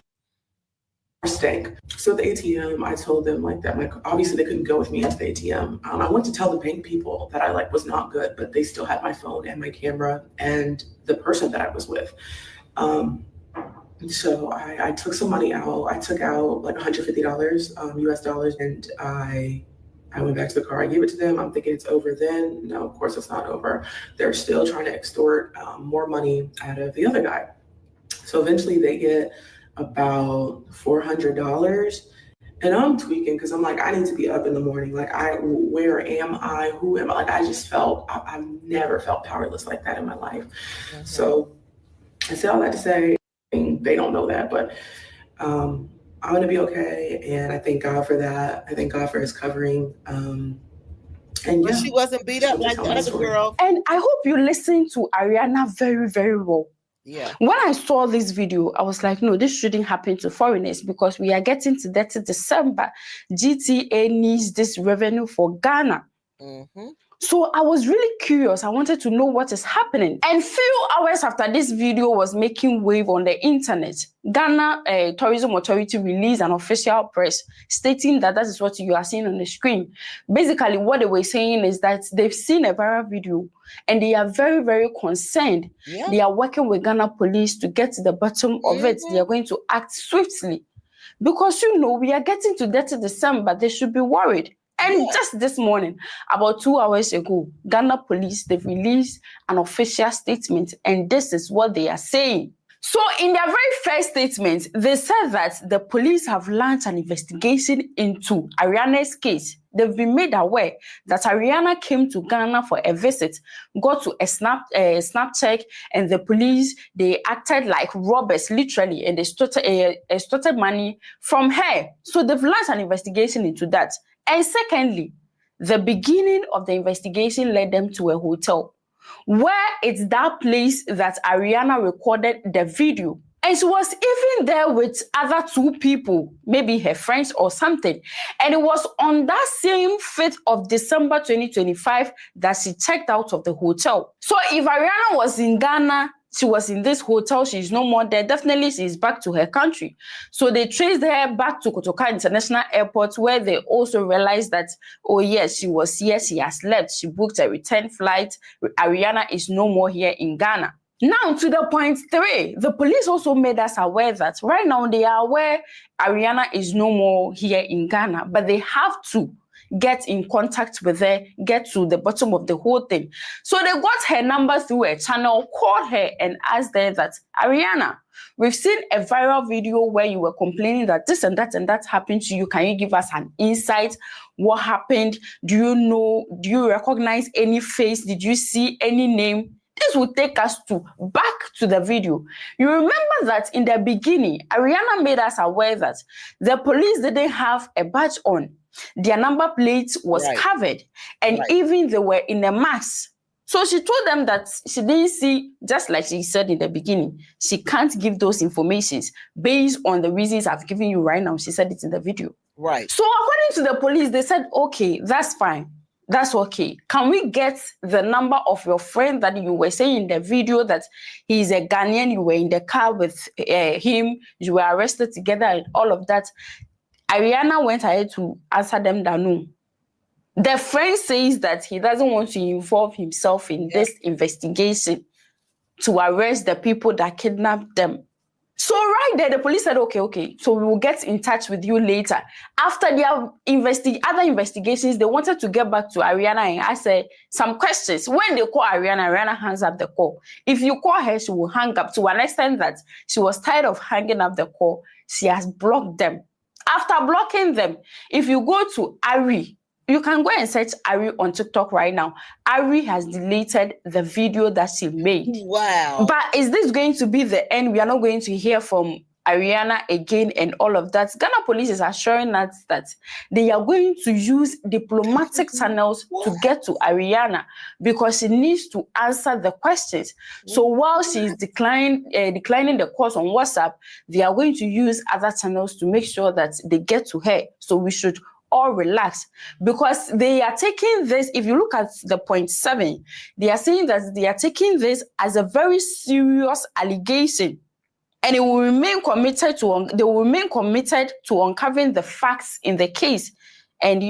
the stink. So the ATM, I told them that obviously they couldn't go with me into the ATM. I went to tell the bank people that I was not good, but they still had my phone and my camera and the person that I was with. So I took some money out. I took out like $150 US dollars, and I went back to the car. I gave it to them. I'm thinking it's over then. No, of course it's not over. They're still trying to extort more money out of the other guy. So eventually they get about $400, and I'm tweaking because I'm like, I need to be up in the morning. Where am I? Who am I? I just felt, I've never felt powerless like that in my life. So I say all that to say, they don't know that, but I'm going to be okay. And I thank God for that. I thank God for his covering. And but she wasn't beat up like the other girl. And I hope you listen to Ariana very, very well. Yeah. When I saw this video, I was like, no, this shouldn't happen to foreigners because we are getting to 30 December. GTA needs this revenue for Ghana. So I was really curious. I wanted to know what is happening. And few hours after this video was making wave on the internet, Ghana Tourism Authority released an official press stating that is what you are seeing on the screen. Basically, what they were saying is that they've seen a viral video and they are very, very concerned. Yeah. They are working with Ghana police to get to the bottom of it. They are going to act swiftly. Because, we are getting to 30 December. They should be worried. And just this morning, about 2 hours ago, Ghana police, they've released an official statement, and this is what they are saying. So in their very first statement, they said that the police have launched an investigation into Ariana's case. They've been made aware that Ariana came to Ghana for a visit, got to a snap check, and the police, they acted like robbers, literally, and they extorted money from her. So they've launched an investigation into that. And secondly, the beginning of the investigation led them to a hotel where it's that place that Ariana recorded the video. And she was even there with other 2 people, maybe her friends or something. And it was on that same 5th of December 2025 that she checked out of the hotel. So if Ariana was in Ghana, she was in this hotel, she's no more there, definitely she's back to her country. So they traced her back to Kotoka International Airport, where they also realized that, oh yes, she was here, she has left. She booked a return flight. Ariana is no more here in Ghana. Now to the point 3, the police also made us aware that right now they are aware Ariana is no more here in Ghana, but they have to get in contact with her, get to the bottom of the whole thing. So they got her number through a channel, called her and asked her that, Ariana, we've seen a viral video where you were complaining that this and that happened to you. Can you give us an insight? What happened? Do you recognize any face? Did you see any name? This will take us back to the video. You remember that in the beginning, Ariana made us aware that the police didn't have a badge on. Their number plate was covered, and even they were in a mask. So she told them that she didn't see, just like she said in the beginning, she can't give those informations based on the reasons I've given you right now. She said it in the video. Right. So according to the police, they said, okay, that's fine. That's okay. Can we get the number of your friend that you were saying in the video that he's a Ghanaian, you were in the car with him, you were arrested together and all of that? Ariana went ahead to answer them that no. The friend says that he doesn't want to involve himself in this investigation to arrest the people that kidnapped them. So right there, the police said, okay, so we will get in touch with you later. After their other investigations, they wanted to get back to Ariana and ask her some questions. When they call Ariana hangs up the call. If you call her, she will hang up to an extent that she was tired of hanging up the call. She has blocked them. After blocking them, if you go to Ari, you can go and search Ari on TikTok right now. Ari has deleted the video that she made. Wow. But is this going to be the end? We are not going to hear from Ariana again and all of that. Ghana police is assuring us that they are going to use diplomatic channels to get to Ariana because she needs to answer the questions. So while she's declining the calls on WhatsApp, they are going to use other channels to make sure that they get to her. So we should all relax because they are taking this. If you look at the point 7, they are saying that they are taking this as a very serious allegation, and they will remain committed to uncovering the facts in the case. And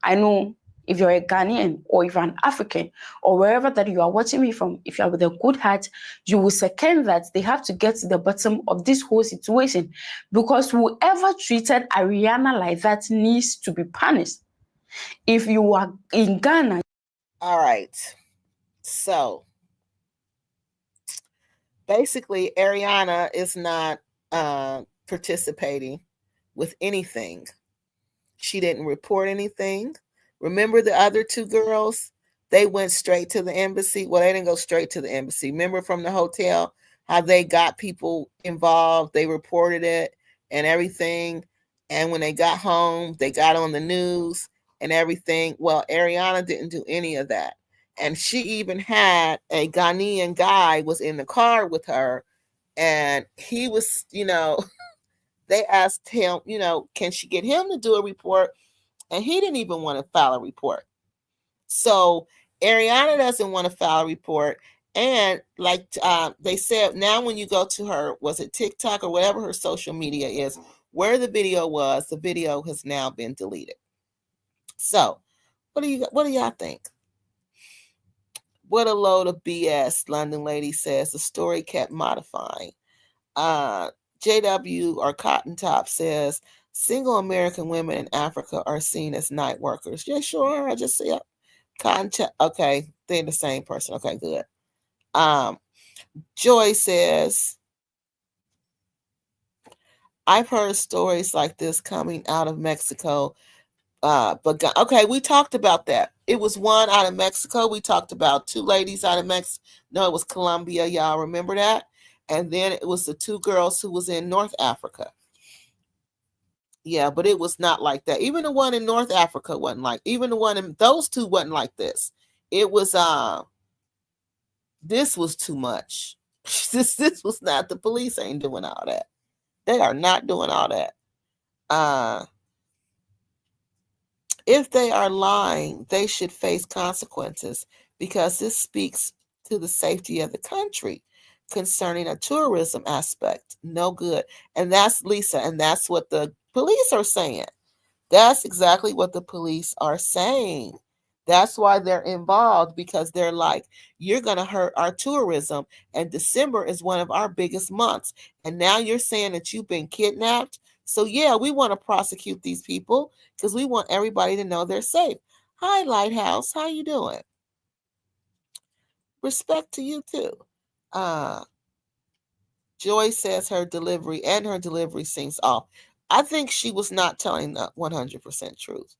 I know if you're a Ghanaian or if you're an African or wherever that you are watching me from, if you are with a good heart, you will second that they have to get to the bottom of this whole situation because whoever treated Ariana like that needs to be punished. If you are in Ghana. All right. So basically, Ariana is not participating with anything. She didn't report anything. Remember the other 2 girls? They went straight to the embassy. Well, they didn't go straight to the embassy. Remember from the hotel how they got people involved? They reported it and everything. And when they got home, they got on the news and everything. Well, Ariana didn't do any of that. And she even had a Ghanaian guy was in the car with her. And he was, they asked him, can she get him to do a report? And he didn't even want to file a report. So Ariana doesn't want to file a report. And like they said, now when you go to her, was it TikTok or whatever her social media is, where the video was, the video has now been deleted. So what do y'all think? What a load of BS, London Lady says. The story kept modifying. JW or Cotton Top says, single American women in Africa are seen as night workers. Yeah, sure. I just see it. Okay, they're the same person. Okay, good. Joy says, I've heard stories like this coming out of Mexico. But okay, we talked about that. It was one out of Mexico. We talked about 2 ladies out of Mexico. No, it was Colombia. Y'all remember that? And then it was the 2 girls who was in North Africa. Yeah, but it was not like that. Even the one in North Africa wasn't like, even the one in those 2 wasn't like this. It was, this was too much. This was not, the police ain't doing all that. They are not doing all that. If they are lying, they should face consequences because this speaks to the safety of the country concerning a tourism aspect. No good. And that's Lisa. And that's what the police are saying. That's exactly what the police are saying. That's why they're involved, because they're like, you're going to hurt our tourism. And December is one of our biggest months. And now you're saying that you've been kidnapped. So yeah, we want to prosecute these people because we want everybody to know they're safe. Hi, Lighthouse. How you doing? Respect to you too. Joy says her delivery seems off. I think she was not telling the 100% truth.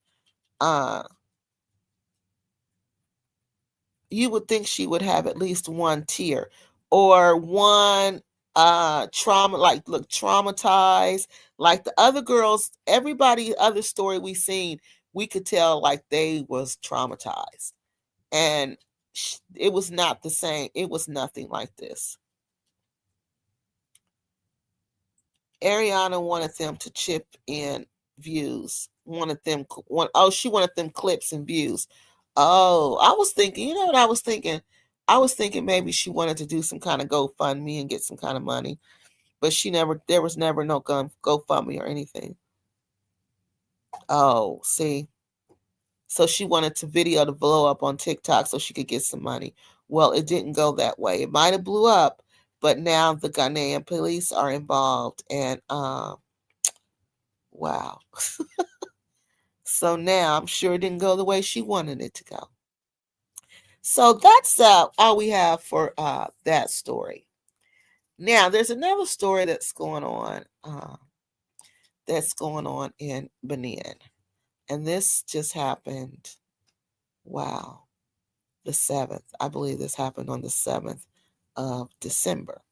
You would think she would have at least one tear or one trauma, like look traumatized, like the other girls, everybody other story we seen, we could tell like they was traumatized, and it was not the same. It was nothing like this. Ariana wanted them to chip in views. She wanted them clips and views. Oh, I was thinking, you know what I was thinking? I was thinking maybe she wanted to do some kind of GoFundMe and get some kind of money, but there was never no GoFundMe or anything. Oh, see. So she wanted to video to blow up on TikTok so she could get some money. Well, it didn't go that way. It might have blew up, but now the Ghanaian police are involved, and wow. So now I'm sure it didn't go the way she wanted it to go. So that's all we have for that story. Now there's another story that's going on in Benin, and this just happened. Wow, the 7th. I believe this happened on the 7th of December.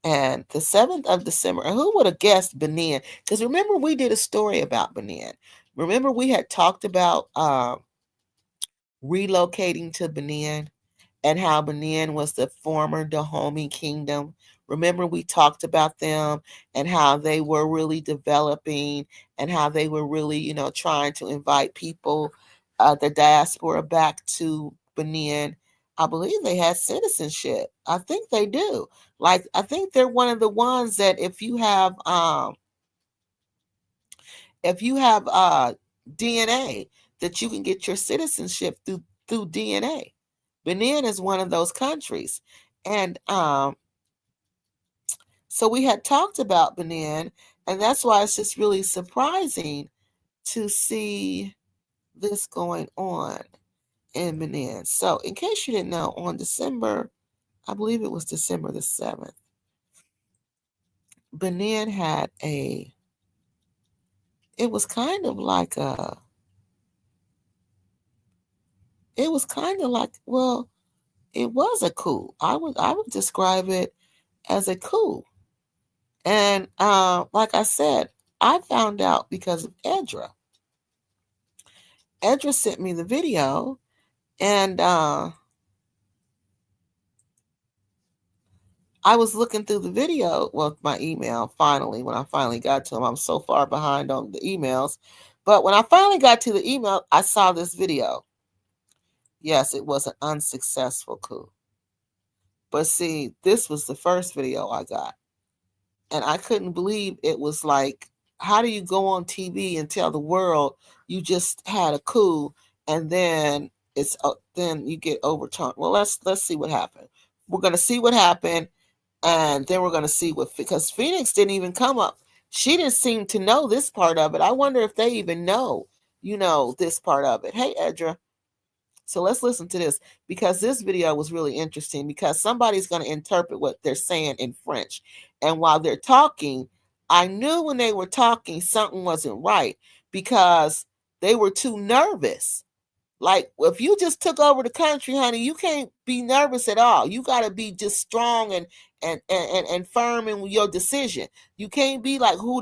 And the 7th of December, and who would have guessed Benin? Because remember, we did a story about Benin. Remember, we had talked about relocating to Benin and how Benin was the former Dahomey kingdom. Remember, we talked about them and how they were really developing and how they were really, trying to invite people, the diaspora, back to Benin. I believe they had citizenship. I think they do. Like, I think they're one of the ones that if you have DNA, that you can get your citizenship through DNA. Benin is one of those countries. And so we had talked about Benin, and that's why it's just really surprising to see this going on in Benin. So in case you didn't know, on December, I believe it was December the 7th, Benin had it was kind of like it was a coup. I would describe it as a coup. And like I said, I found out because of Edra. Edra sent me the video, and I was looking through the video, my email when I finally got to them. I'm so far behind on the emails. But when I finally got to the email, I saw this video. Yes, it was an unsuccessful coup. But see, this was the first video I got. And I couldn't believe it was like, how do you go on TV and tell the world you just had a coup and then then you get overturned? Well, let's see what happened. We're going to see what happened, and then we're going to see because Phoenix didn't even come up. She didn't seem to know this part of it. I wonder if they even know, this part of it. Hey, Edra. So let's listen to this, because this video was really interesting, because somebody's going to interpret what they're saying in French. And while they're talking, I knew when they were talking something wasn't right, because they were too nervous. Like, if you just took over the country, honey, you can't be nervous at all. You got to be just strong and firm in your decision. You can't be like, who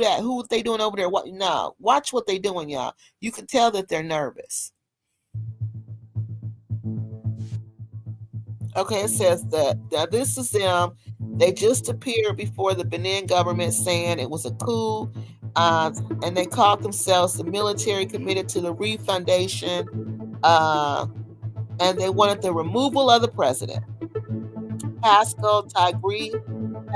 they doing over there? What? No, watch what they doing, y'all. You can tell that they're nervous. Okay, it says that this is them. They just appeared before the Benin government saying it was a coup, and they called themselves the military committed to the refundation, and they wanted the removal of the president. Pascal Tigre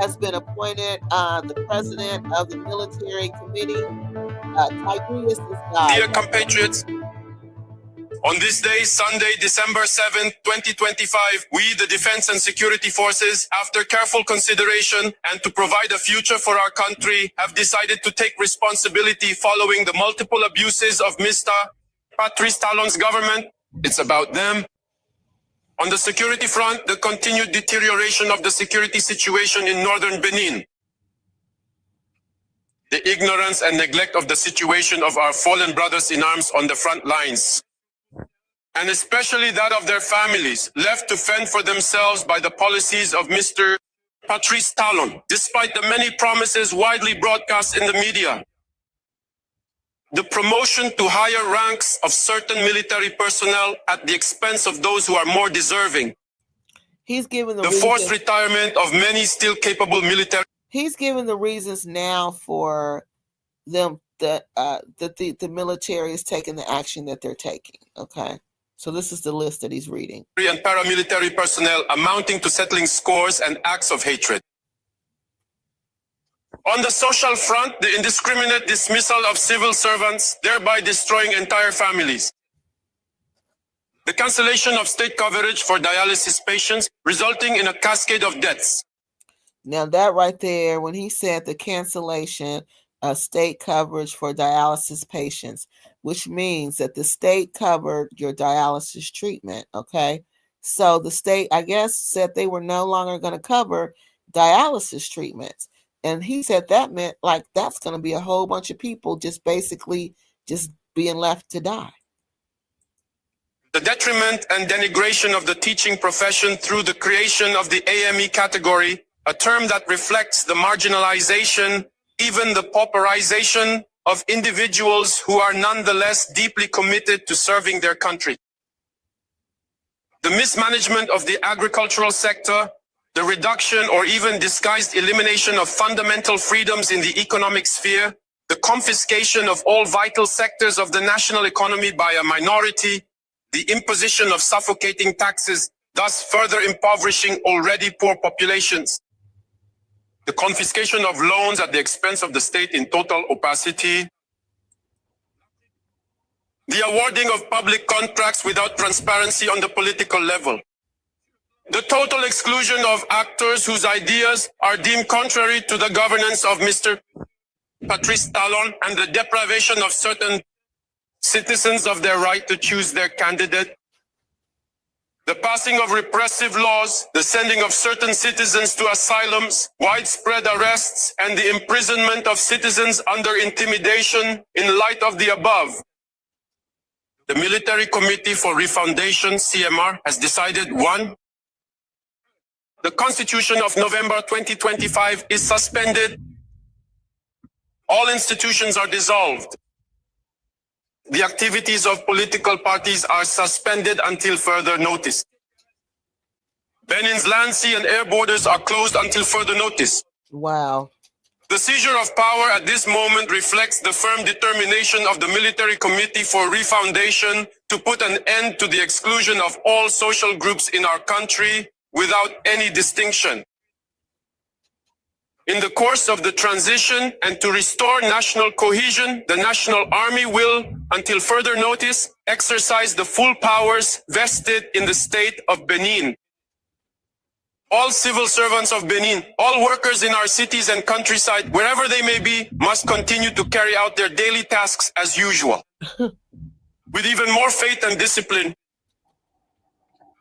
has been appointed the president of the military committee. Tigre is this guy. Dear compatriots, On this day, Sunday, December 7th, 2025, we, the Defense and Security Forces, after careful consideration and to provide a future for our country, have decided to take responsibility following the multiple abuses of Mr. Patrice Talon's government. It's about them. On the security front, the continued deterioration of the security situation in northern Benin, the ignorance and neglect of the situation of our fallen brothers in arms on the front lines, and especially that of their families, left to fend for themselves by the policies of Mr. Patrice Talon, despite the many promises widely broadcast in the media. The promotion to higher ranks of certain military personnel at the expense of those who are more deserving. He's given the forced retirement of many still capable military. He's given the reasons now for them that the military is taking the action that they're taking. Okay, so this is the list that he's reading. And paramilitary personnel amounting to settling scores and acts of hatred. On the social front, the indiscriminate dismissal of civil servants, thereby destroying entire families. The cancellation of state coverage for dialysis patients, resulting in a cascade of deaths. Now that right there, when he said the cancellation of state coverage for dialysis patients, which means that the state covered your dialysis treatment, okay? So the state, I guess, said they were no longer going to cover dialysis treatments. And he said that meant like that's going to be a whole bunch of people just basically just being left to die. The detriment and denigration of the teaching profession through the creation of the AME category, a term that reflects the marginalization, even the pauperization of individuals who are nonetheless deeply committed to serving their country. The mismanagement of the agricultural sector, the reduction or even disguised elimination of fundamental freedoms in the economic sphere, the confiscation of all vital sectors of the national economy by a minority, the imposition of suffocating taxes, thus further impoverishing already poor populations, the confiscation of loans at the expense of the state in total opacity, the awarding of public contracts without transparency on the political level, the total exclusion of actors whose ideas are deemed contrary to the governance of Mr. Patrice Talon, and the deprivation of certain citizens of their right to choose their candidate, the passing of repressive laws, the sending of certain citizens to asylums, widespread arrests, and the imprisonment of citizens under intimidation. In light of the above, the Military Committee for Refoundation, CMR, has decided: 1. The Constitution of November 2025 is suspended. All institutions are dissolved. The activities of political parties are suspended until further notice. Benin's land, sea, and air borders are closed until further notice. Wow. The seizure of power at this moment reflects the firm determination of the Military Committee for Refoundation to put an end to the exclusion of all social groups in our country without any distinction. In the course of the transition and to restore national cohesion, the National Army will, until further notice, exercise the full powers vested in the state of Benin. All civil servants of Benin, all workers in our cities and countryside, wherever they may be, must continue to carry out their daily tasks as usual, with even more faith and discipline.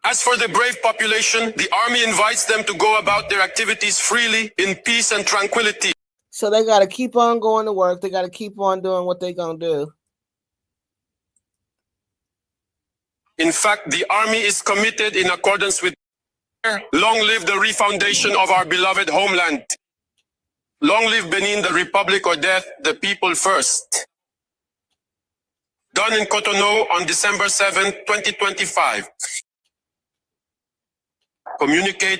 As for the brave population, the army invites them to go about their activities freely, in peace and tranquility. So they got to keep on going to work. They got to keep on doing what they're going to do. In fact, the army is committed in accordance with long live the refoundation of our beloved homeland. Long live Benin, the Republic, or death, the people first. Done in Cotonou on December 7, 2025. Communicate.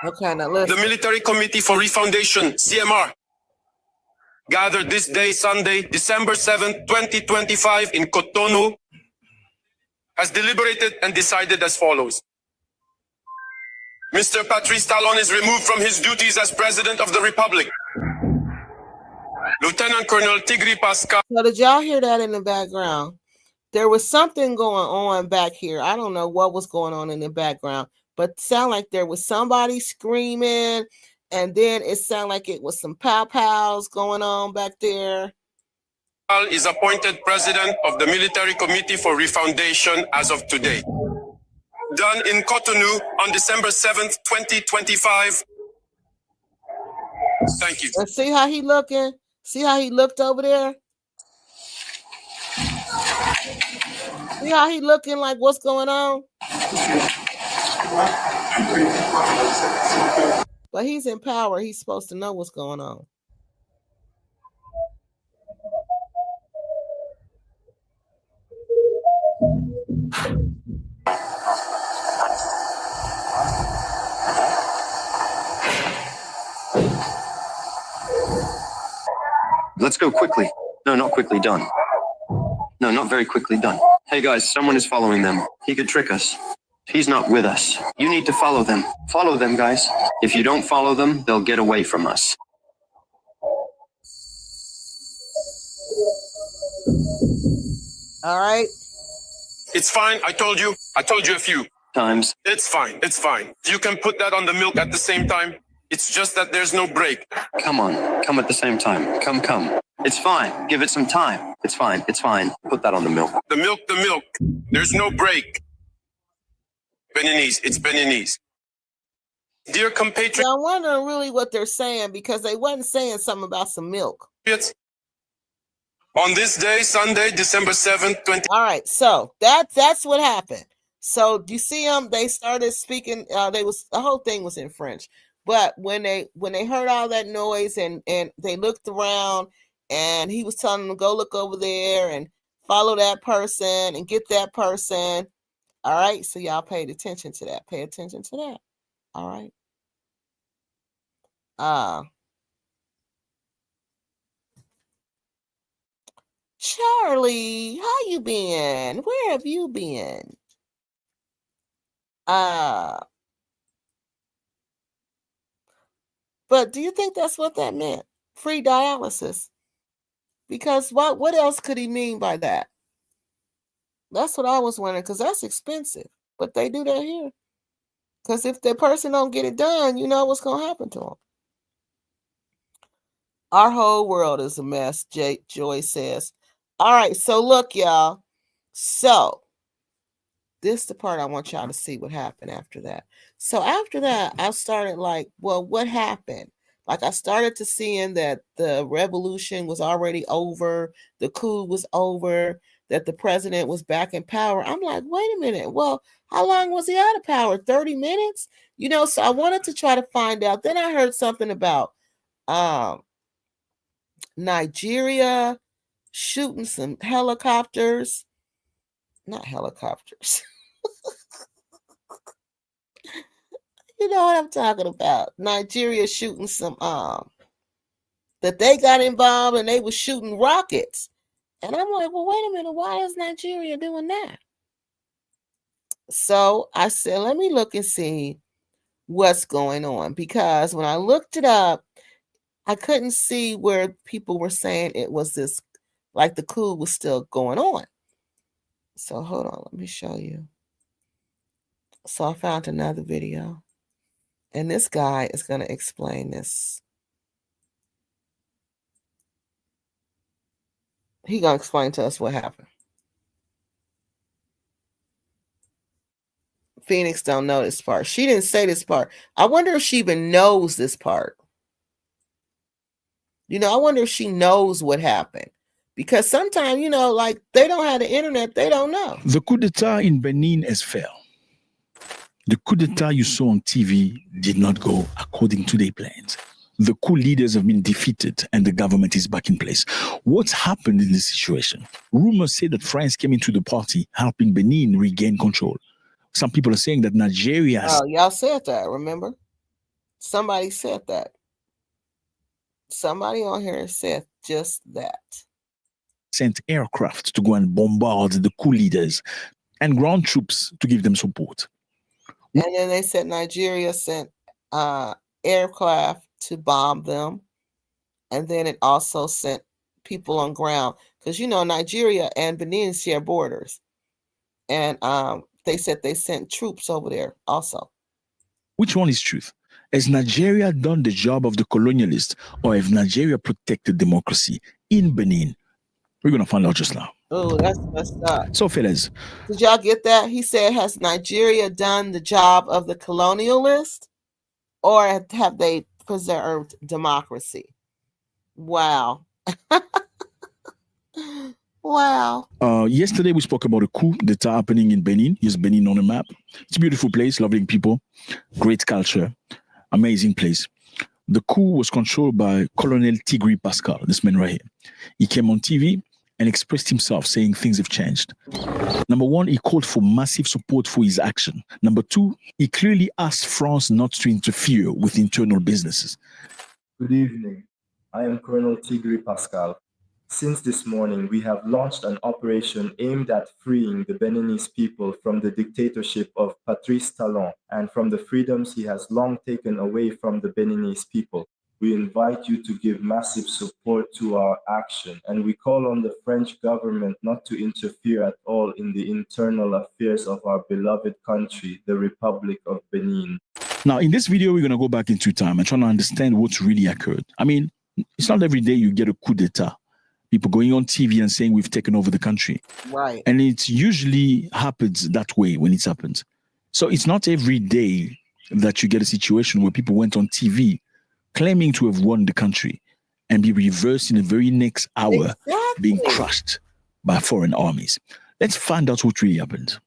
Okay, now listen. The Military Committee for Refoundation, CMR, gathered this day, Sunday, December 7, 2025 in Cotonou, has deliberated and decided as follows. Mr. Patrice Talon is removed from his duties as President of the Republic. Lieutenant Colonel Tigri Pascal. So did y'all hear that in the background? there was something going on back here. I don't know what was going on in the background, but it sounded like there was somebody screaming, and then it sounded like it was some pow-pows going on back there. Is appointed president of the Military Committee for Refoundation as of today. Done in Cotonou on December 7th, 2025. Thank you. And see how he looking? See how he looked over there? See how he looking like what's going on? But he's in power. He's supposed to know what's going on. Let's go quickly. No, not quickly done. No, not very quickly done. Hey guys, someone is following them. He could trick us. He's not with us. You need to follow them. Follow them, guys. If you don't follow them, they'll get away from us. All right. It's fine. I told you a few times. It's fine. It's fine. You can put that on the milk at the same time. It's just that there's no break. Come on. Come at the same time. Come. It's fine. Give it some time. It's fine. Put that on the milk. The milk. There's no break. Beninese. It's Beninese. Dear compatriots. Yeah, I'm wondering really what they're saying, because they wasn't saying something about some milk. On this day, Sunday, December 7th, 20. All right, so that's what happened. So you see them, they started speaking, the whole thing was in French. But when they heard all that noise and they looked around, and he was telling them to go look over there and follow that person and get that person. All right, so y'all paid attention to that. Pay attention to that. All right. Charlie, how you been? Where have you been? But do you think that's what that meant? Free dialysis? Because what else could he mean by that? That's what I was wondering, because that's expensive. But they do that here. Because if the person don't get it done, you know what's going to happen to them. Our whole world is a mess, Joy says. All right, so look, y'all. So this is the part I want y'all to see what happened after that. So after that, I started like, well, what happened? Like I started to seeing that the revolution was already over, the coup was over, that the president was back in power. I'm like, wait a minute. Well, how long was he out of power? 30 minutes? You know, so I wanted to try to find out. Then I heard something about Nigeria shooting some helicopters. Not helicopters. You know what I'm talking about. Nigeria shooting some that they got involved and they were shooting rockets. And I'm like, well, wait a minute, why is Nigeria doing that? So I said, let me look and see what's going on, because when I looked it up, I couldn't see where people were saying it was this, like the coup was still going on. So hold on, let me show you. So I found another video, and this guy is going to explain this. He's going to explain to us what happened. Phoenix don't know this part. She didn't say this part. I wonder if she even knows this part. You know, I wonder if she knows what happened. Because sometimes, you know, like they don't have the internet, they don't know. The coup d'etat in Benin has failed. The coup d'etat you saw on TV did not go according to their plans. The coup leaders have been defeated and the government is back in place. What's happened in this situation? Rumors say that France came into the party, helping Benin regain control. Some people are saying that Nigeria... Oh, y'all said that, remember? Somebody said that. Somebody on here said just that. Sent aircraft to go and bombard the coup leaders and ground troops to give them support. And then they said Nigeria sent aircraft to bomb them. And then it also sent people on ground, because Nigeria and Benin share borders, and they said they sent troops over there also. Which one is truth? Has Nigeria done the job of the colonialists, or have Nigeria protected democracy in Benin? We're going to find out just now. Oh, that's messed up. So, fellas. Did y'all get that? He said, has Nigeria done the job of the colonialist, or have they preserved democracy? Wow. Wow. Yesterday, we spoke about a coup d'etat happening in Benin. Here's Benin on the map. It's a beautiful place, lovely people, great culture, amazing place. The coup was controlled by Colonel Tigri Pascal, this man right here. He came on TV and expressed himself, saying things have changed. Number one, he called for massive support for his action. Number two, he clearly asked France not to interfere with internal businesses. Good evening. I am Colonel Tigri Pascal. Since this morning, we have launched an operation aimed at freeing the Beninese people from the dictatorship of Patrice Talon and from the freedoms he has long taken away from the Beninese people. We invite you to give massive support to our action, and we call on the French government not to interfere at all in the internal affairs of our beloved country, the Republic of Benin. Now, in this video, we're going to go back into time and try to understand what's really occurred. I mean, it's not every day you get a coup d'etat. People going on TV and saying we've taken over the country. Right. And it usually happens that way when it happens. So it's not every day that you get a situation where people went on TV claiming to have won the country and be reversed in the very next hour, being crushed by foreign armies. Let's find out what really happened.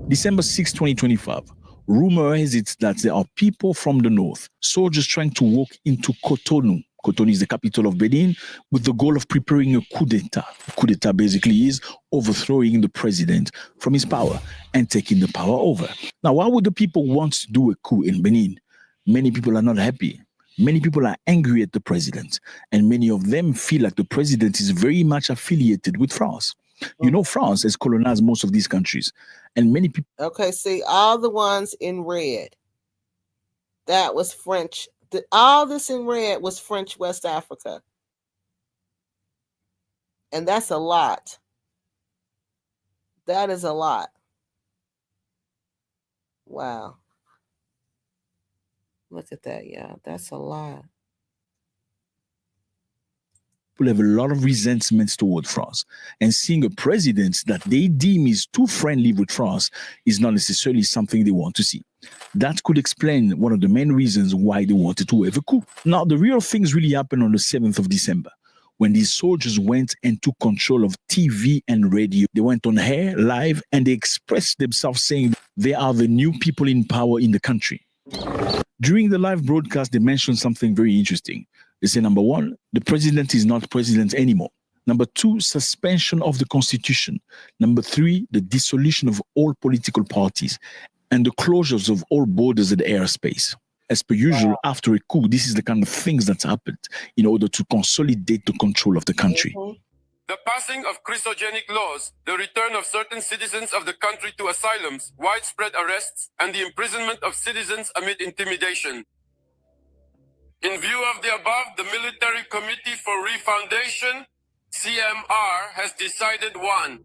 December 6, 2025. Rumor has it that there are people from the north, soldiers trying to walk into Cotonou. Cotonou is the capital of Benin, with the goal of preparing a coup d'etat. A coup d'etat basically is overthrowing the president from his power and taking the power over. Now, why would the people want to do a coup in Benin? Many people are not happy. Many people are angry at the president, and many of them feel like the president is very much affiliated with France. You know, France has colonized most of these countries, and many people... Okay, see, all the ones in red, that was French. All this in red was French West Africa. And that's a lot. That is a lot. Wow. Look at that, yeah. That's a lot. People have a lot of resentments toward France, and seeing a president that they deem is too friendly with France is not necessarily something they want to see. That could explain one of the main reasons why they wanted to have a coup. Now, the real things really happened on the 7th of December, when these soldiers went and took control of TV and radio. They went on air live and they expressed themselves saying they are the new people in power in the country. During the live broadcast, they mentioned something very interesting. They say, number one, the president is not president anymore. Number two, suspension of the constitution. Number three, the dissolution of all political parties and the closures of all borders and airspace. As per usual, after a coup, this is the kind of things that happened in order to consolidate the control of the country. The passing of chrysogenic laws, the return of certain citizens of the country to asylums, widespread arrests, and the imprisonment of citizens amid intimidation. In view of the above, the Military Committee for Refoundation, CMR, has decided 1.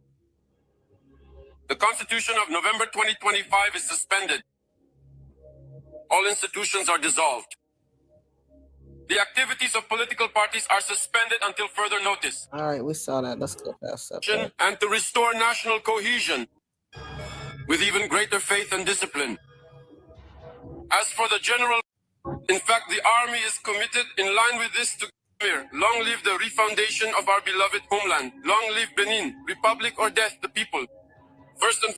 The Constitution of November 2025 is suspended. All institutions are dissolved. The activities of political parties are suspended until further notice. All right, we saw that. Let's go past that. And to restore national cohesion with even greater faith and discipline. As for the general, in fact, the army is committed in line with this to long live the refoundation of our beloved homeland. Long live Benin, republic or death, the people. First and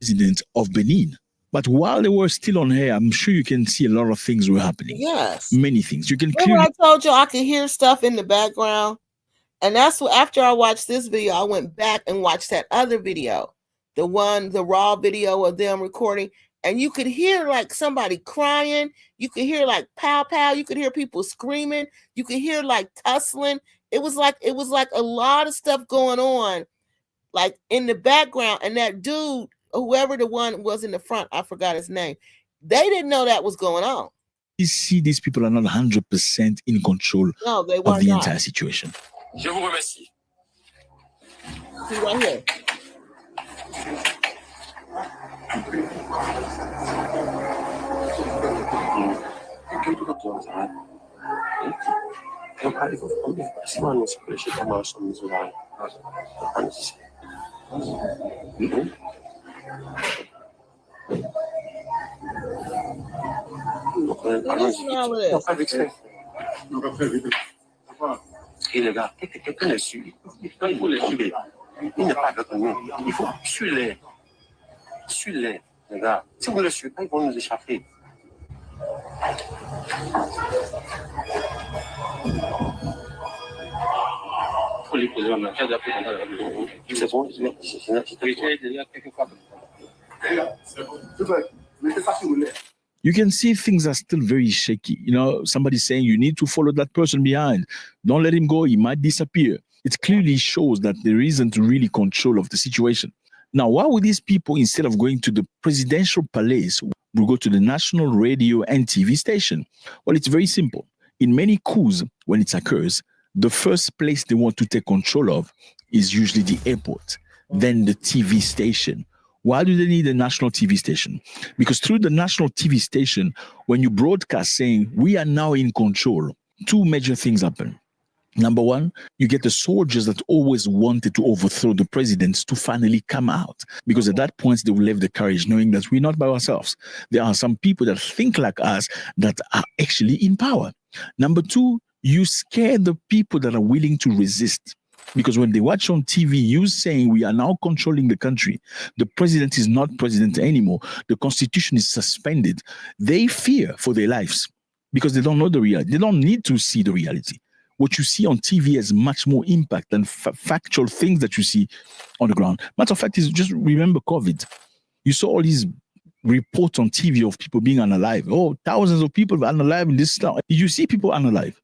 President of Benin. But while they were still on air, I'm sure you can see a lot of things were happening. Yes. Many things. You can Remember I told you I could hear stuff in the background? And that's what, after I watched this video, I went back and watched that other video. The raw video of them recording. And you could hear like somebody crying. You could hear like pow pow. You could hear people screaming. You could hear like tussling. It was like a lot of stuff going on, like in the background. And that dude, whoever the one was in the front, I forgot his name. They didn't know that was going on. You see, these people are not 100% in control of the entire situation. Je vous remercie. See right here. Listen to all of this. Et les gars, quelqu'un les suit. Quand il faut les suivre, il n'est pas avec nous. Il faut suivre-les. Suivez-les, les gars. Si vous ne les suivez pas, ils vont nous échapper. C'est bon, you can see things are still very shaky. You know, somebody saying you need to follow that person behind. Don't let him go. He might disappear. It clearly shows that there isn't really control of the situation. Now, why would these people, instead of going to the presidential palace, will go to the national radio and TV station? Well, it's very simple. In many coups, when it occurs, the first place they want to take control of is usually the airport, then the TV station. Why do they need a national TV station? Because through the national TV station, when you broadcast saying, we are now in control, two major things happen. Number one, you get the soldiers that always wanted to overthrow the presidents to finally come out. Because at that point, they will have the courage knowing that we're not by ourselves. There are some people that think like us that are actually in power. Number two, you scare the people that are willing to resist. Because when they watch on TV, you saying we are now controlling the country, the president is not president anymore, the constitution is suspended, they fear for their lives because they don't know the reality. They don't need to see the reality. What you see on TV has much more impact than factual things that you see on the ground. Matter of fact, is just remember COVID. You saw all these reports on TV of people being unalive. Oh, thousands of people are unalive in this town. Did you see people unalive?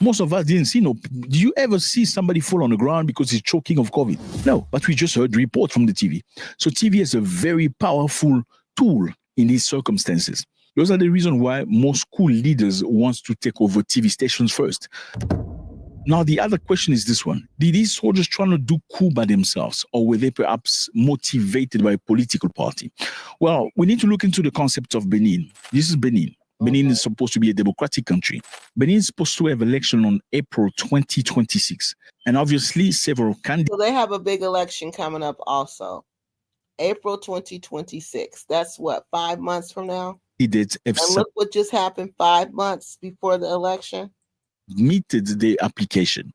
Most of us didn't see no. Did you ever see somebody fall on the ground because he's choking of COVID? No, but we just heard reports from the TV. So TV is a very powerful tool in these circumstances. Those are the reasons why most school leaders want to take over TV stations first. Now, the other question is this one. Did these soldiers trying to do coup by themselves, or were they perhaps motivated by a political party? Well, we need to look into the concept of Benin. This is Benin. Benin is supposed to be a democratic country. Benin is supposed to have election on April 2026. And obviously, several candidates. So they have a big election coming up also. April 2026. That's what, 5 months from now? And look what just happened 5 months before the election. Submitted the application.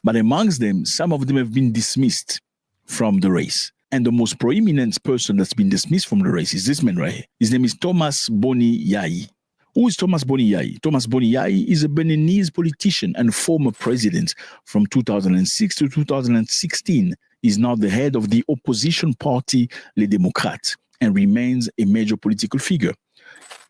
But amongst them, some of them have been dismissed from the race. And the most prominent person that's been dismissed from the race is this man right here. His name is Thomas Boni Yayi. Who is Thomas Boni Yayi? Thomas Boni Yayi is a Beninese politician and former president from 2006 to 2016. He's now the head of the opposition party, Les Démocrates, and remains a major political figure.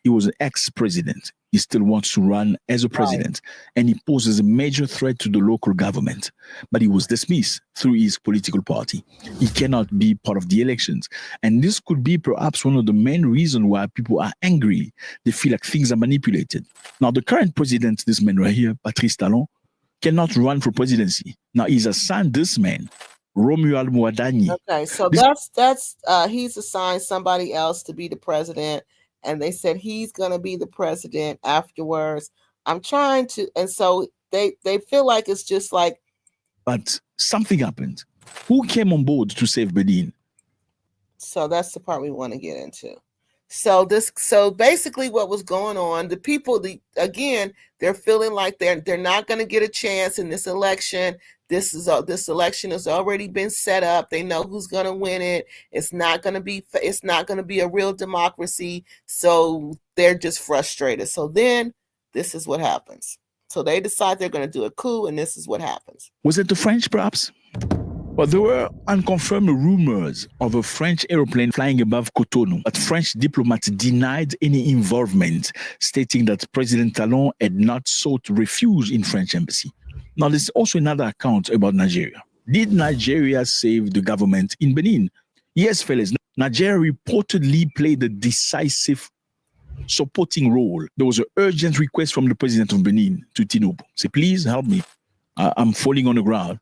He was an ex-president. He still wants to run as a president, and he poses a major threat to the local government. But he was dismissed through his political party. He cannot be part of the elections. And this could be perhaps one of the main reasons why people are angry. They feel like things are manipulated. Now, the current president, this man right here, Patrice Talon, cannot run for presidency. Now, he's assigned this man, Romuald Mouadani. Okay, so he's assigned somebody else to be the president. And they said he's going to be the president afterwards. I'm trying to, and so they feel like it's just like. But something happened. Who came on board to save Benin? So that's the part we want to get into. So basically what was going on, the people, again, they're feeling like they're not going to get a chance in this election. This election has already been set up. They know who's going to win it. It's not going to be a real democracy. So they're just frustrated. So then this is what happens. So they decide they're going to do a coup, and this is what happens. Was it the French, perhaps? Well, there were unconfirmed rumors of a French aeroplane flying above Cotonou, but French diplomats denied any involvement, stating that President Talon had not sought refuge in French embassy. Now, there's also another account about Nigeria. Did Nigeria save the government in Benin? Yes, fellas. Nigeria reportedly played a decisive supporting role. There was an urgent request from the president of Benin to Tinubu. Say, please help me. I'm falling on the ground.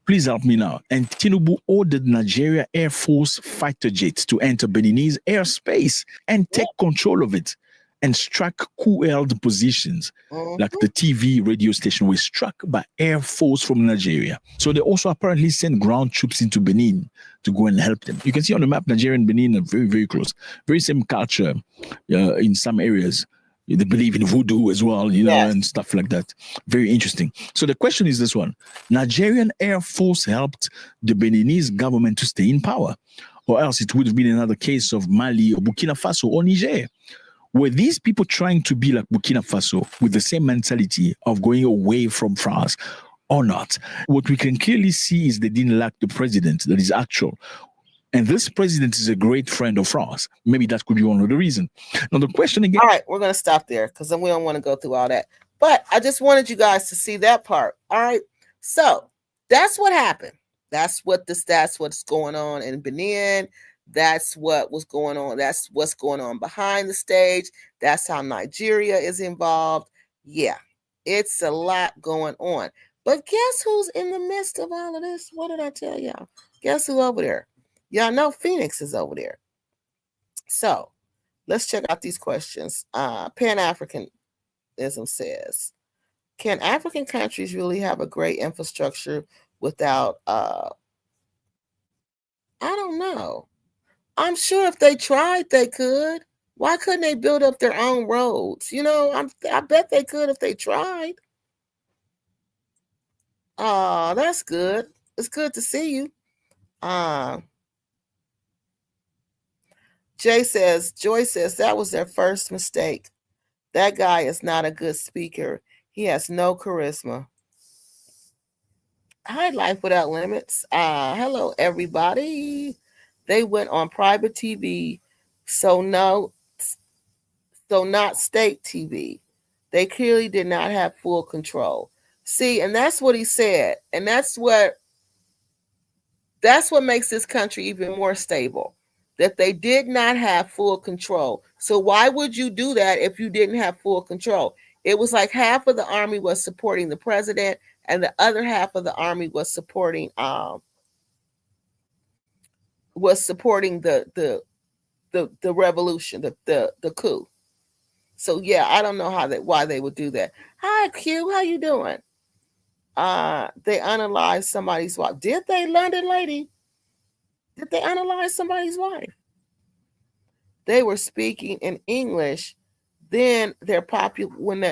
Please help me now. And Tinubu ordered Nigeria Air Force fighter jets to enter Beninese airspace and take control of it and strike coup-held positions. Like the TV radio station was struck by Air Force from Nigeria. So they also apparently sent ground troops into Benin to go and help them. You can see on the map, Nigeria and Benin are very, very close. Very same culture in some areas. They believe in voodoo as well, you know, and stuff like that. Very interesting. So the question is this one. Nigerian Air Force helped the Beninese government to stay in power, or else it would have been another case of Mali or Burkina Faso or Niger. Were these people trying to be like Burkina Faso with the same mentality of going away from France or not? What we can clearly see is they didn't like the president that is actual. And this president is a great friend of France. Maybe that could be one of the reasons. Now, the question again. All right, we're going to stop there because then we don't want to go through all that. But I just wanted you guys to see that part. All right. So that's what happened. That's what's going on in Benin. That's what was going on. That's what's going on behind the stage. That's how Nigeria is involved. Yeah, it's a lot going on. But guess who's in the midst of all of this? What did I tell y'all? Guess who over there? Y'all know Phoenix is over there. So let's check out these questions. Pan-Africanism says, can African countries really have a great infrastructure without, I don't know. I'm sure if they tried, they could. Why couldn't they build up their own roads? You know, I bet they could if they tried. Oh, that's good. It's good to see you. Joy says that was their first mistake. That guy is not a good speaker. He has no charisma. Hi, Life Without Limits. Hello, everybody. They went on private TV, so not state TV. They clearly did not have full control. See, and that's what he said. And that's what makes this country even more stable. That they did not have full control. So why would you do that if you didn't have full control? It was like half of the army was supporting the president and the other half of the army was supporting the revolution, the coup. So yeah, I don't know why they would do that. Hi Q, how you doing? They analyzed somebody's wife. Did they, London lady? Did they analyze somebody's wife? They were speaking in English, then their population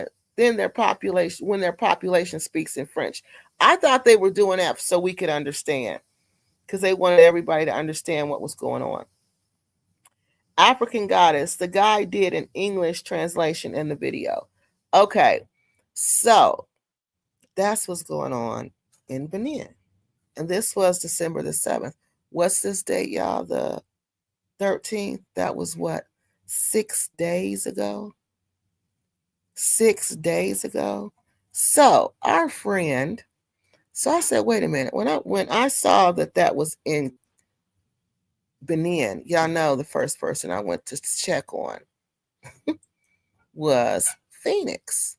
speaks in French. I thought they were doing that so we could understand, because they wanted everybody to understand what was going on. African Goddess, the guy did an English translation in the video. Okay, so that's what's going on in Benin. And this was December the 7th. What's this date, y'all? The 13th. That was what? 6 days ago? 6 days ago. So our friend, so I said, wait a minute. When I saw that was in Benin, y'all know the first person I went to check on was Phoenix.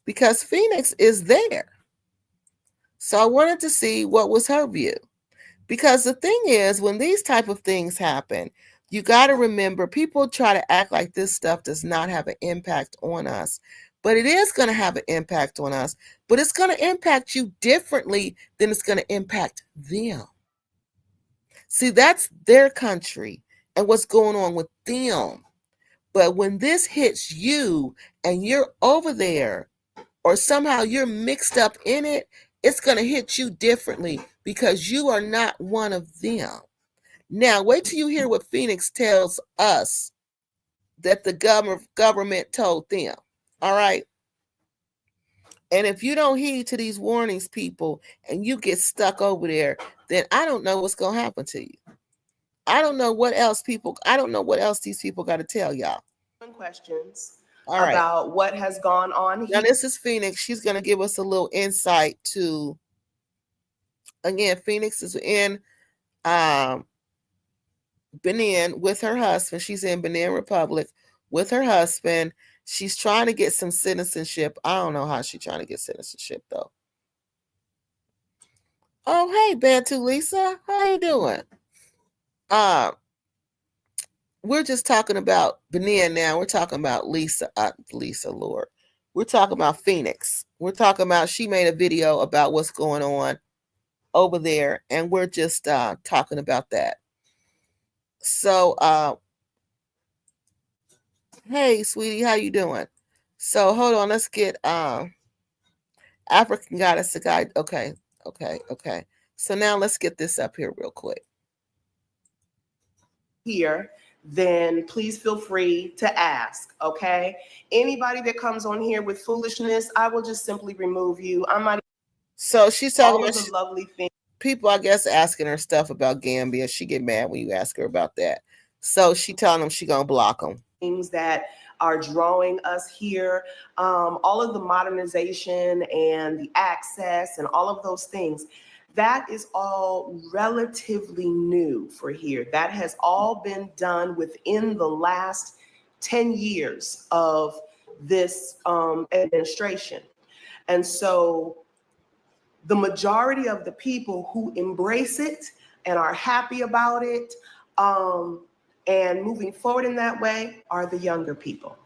Because Phoenix is there. So I wanted to see what was her view. Because the thing is, when these type of things happen, you got to remember, people try to act like this stuff does not have an impact on us. But it is going to have an impact on us. But it's going to impact you differently than it's going to impact them. See, that's their country and what's going on with them. But when this hits you and you're over there, or somehow you're mixed up in it, it's going to hit you differently because you are not one of them. Now, wait till you hear what Phoenix tells us that the government told them. All right? And if you don't heed to these warnings, people, and you get stuck over there, then I don't know what's going to happen to you. I don't know what else these people got to tell y'all. Questions. All right. About what has gone on here. Now, this is Phoenix. She's going to give us a little insight to, again, Phoenix is in Benin with her husband. She's in Benin Republic with her husband. She's trying to get some citizenship. I don't know how she's trying to get citizenship, though. Oh, hey, Bantu Lisa. How you doing? We're just talking about Benin now. We're talking about Lisa, Lord. We're talking about Phoenix. We're talking about, she made a video about what's going on over there, and we're just talking about that. So, hey, sweetie, how you doing? So, hold on. Let's get African Goddess Guide. Okay. So now let's get this up here real quick. Here, then please feel free to ask, okay? Anybody that comes on here with foolishness, I will just simply remove you. I'm not. So she's talking all about of the lovely things. People, I guess, asking her stuff about Gambia. She get mad when you ask her about that. So she telling them she gonna block them. Things that are drawing us here, all of the modernization and the access and all of those things, that is all relatively new for here. That has all been done within the last 10 years of this administration. And so the majority of the people who embrace it and are happy about it and moving forward in that way are the younger people.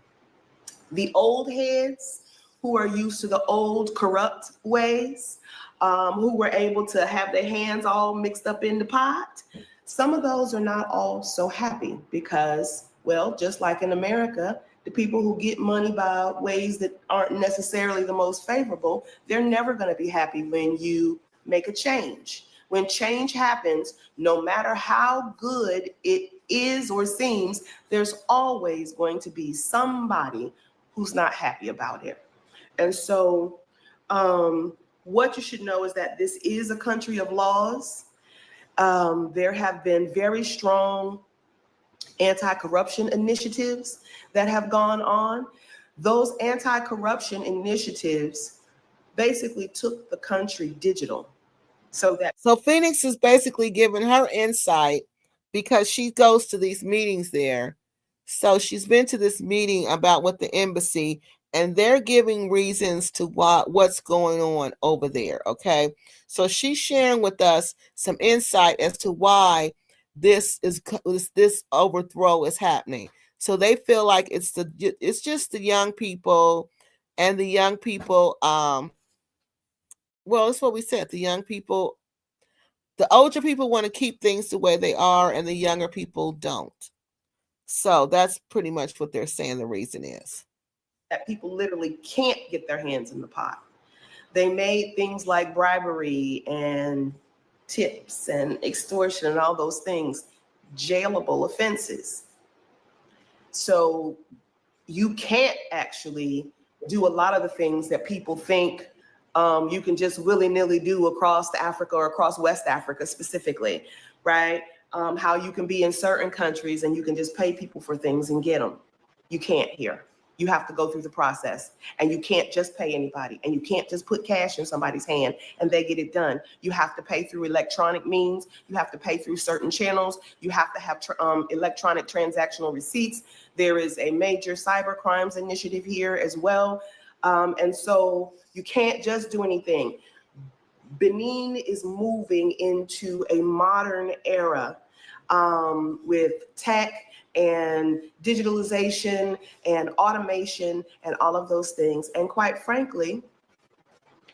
The old heads who are used to the old corrupt ways, who were able to have their hands all mixed up in the pot, some of those are not all so happy because, well, just like in America, the people who get money by ways that aren't necessarily the most favorable, they're never going to be happy when you make a change. When change happens, no matter how good it is or seems, there's always going to be somebody who's not happy about it. And so what you should know is that this is a country of laws. There have been very strong anti-corruption initiatives that have gone on. Those anti-corruption initiatives basically took the country digital. So Phoenix is basically giving her insight because she goes to these meetings there. So she's been to this meeting about what the embassy, and they're giving reasons to what's going on over there. Okay. So she's sharing with us some insight as to why this overthrow is happening. So they feel like it's just the young people, and the young people, well, it's what we said, the young people, the older people want to keep things the way they are, and the younger people don't. So that's pretty much what they're saying the reason is. That people literally can't get their hands in the pot. They made things like bribery and tips and extortion and all those things jailable offenses. So you can't actually do a lot of the things that people think you can just willy-nilly do across Africa or across West Africa specifically, right? How you can be in certain countries and you can just pay people for things and get them. You can't here. You have to go through the process, and you can't just pay anybody, and you can't just put cash in somebody's hand and they get it done. You have to pay through electronic means. You have to pay through certain channels. You have to have electronic transactional receipts. There is a major cyber crimes initiative here as well. And so you can't just do anything. Benin is moving into a modern era with tech and digitalization and automation and all of those things. And quite frankly,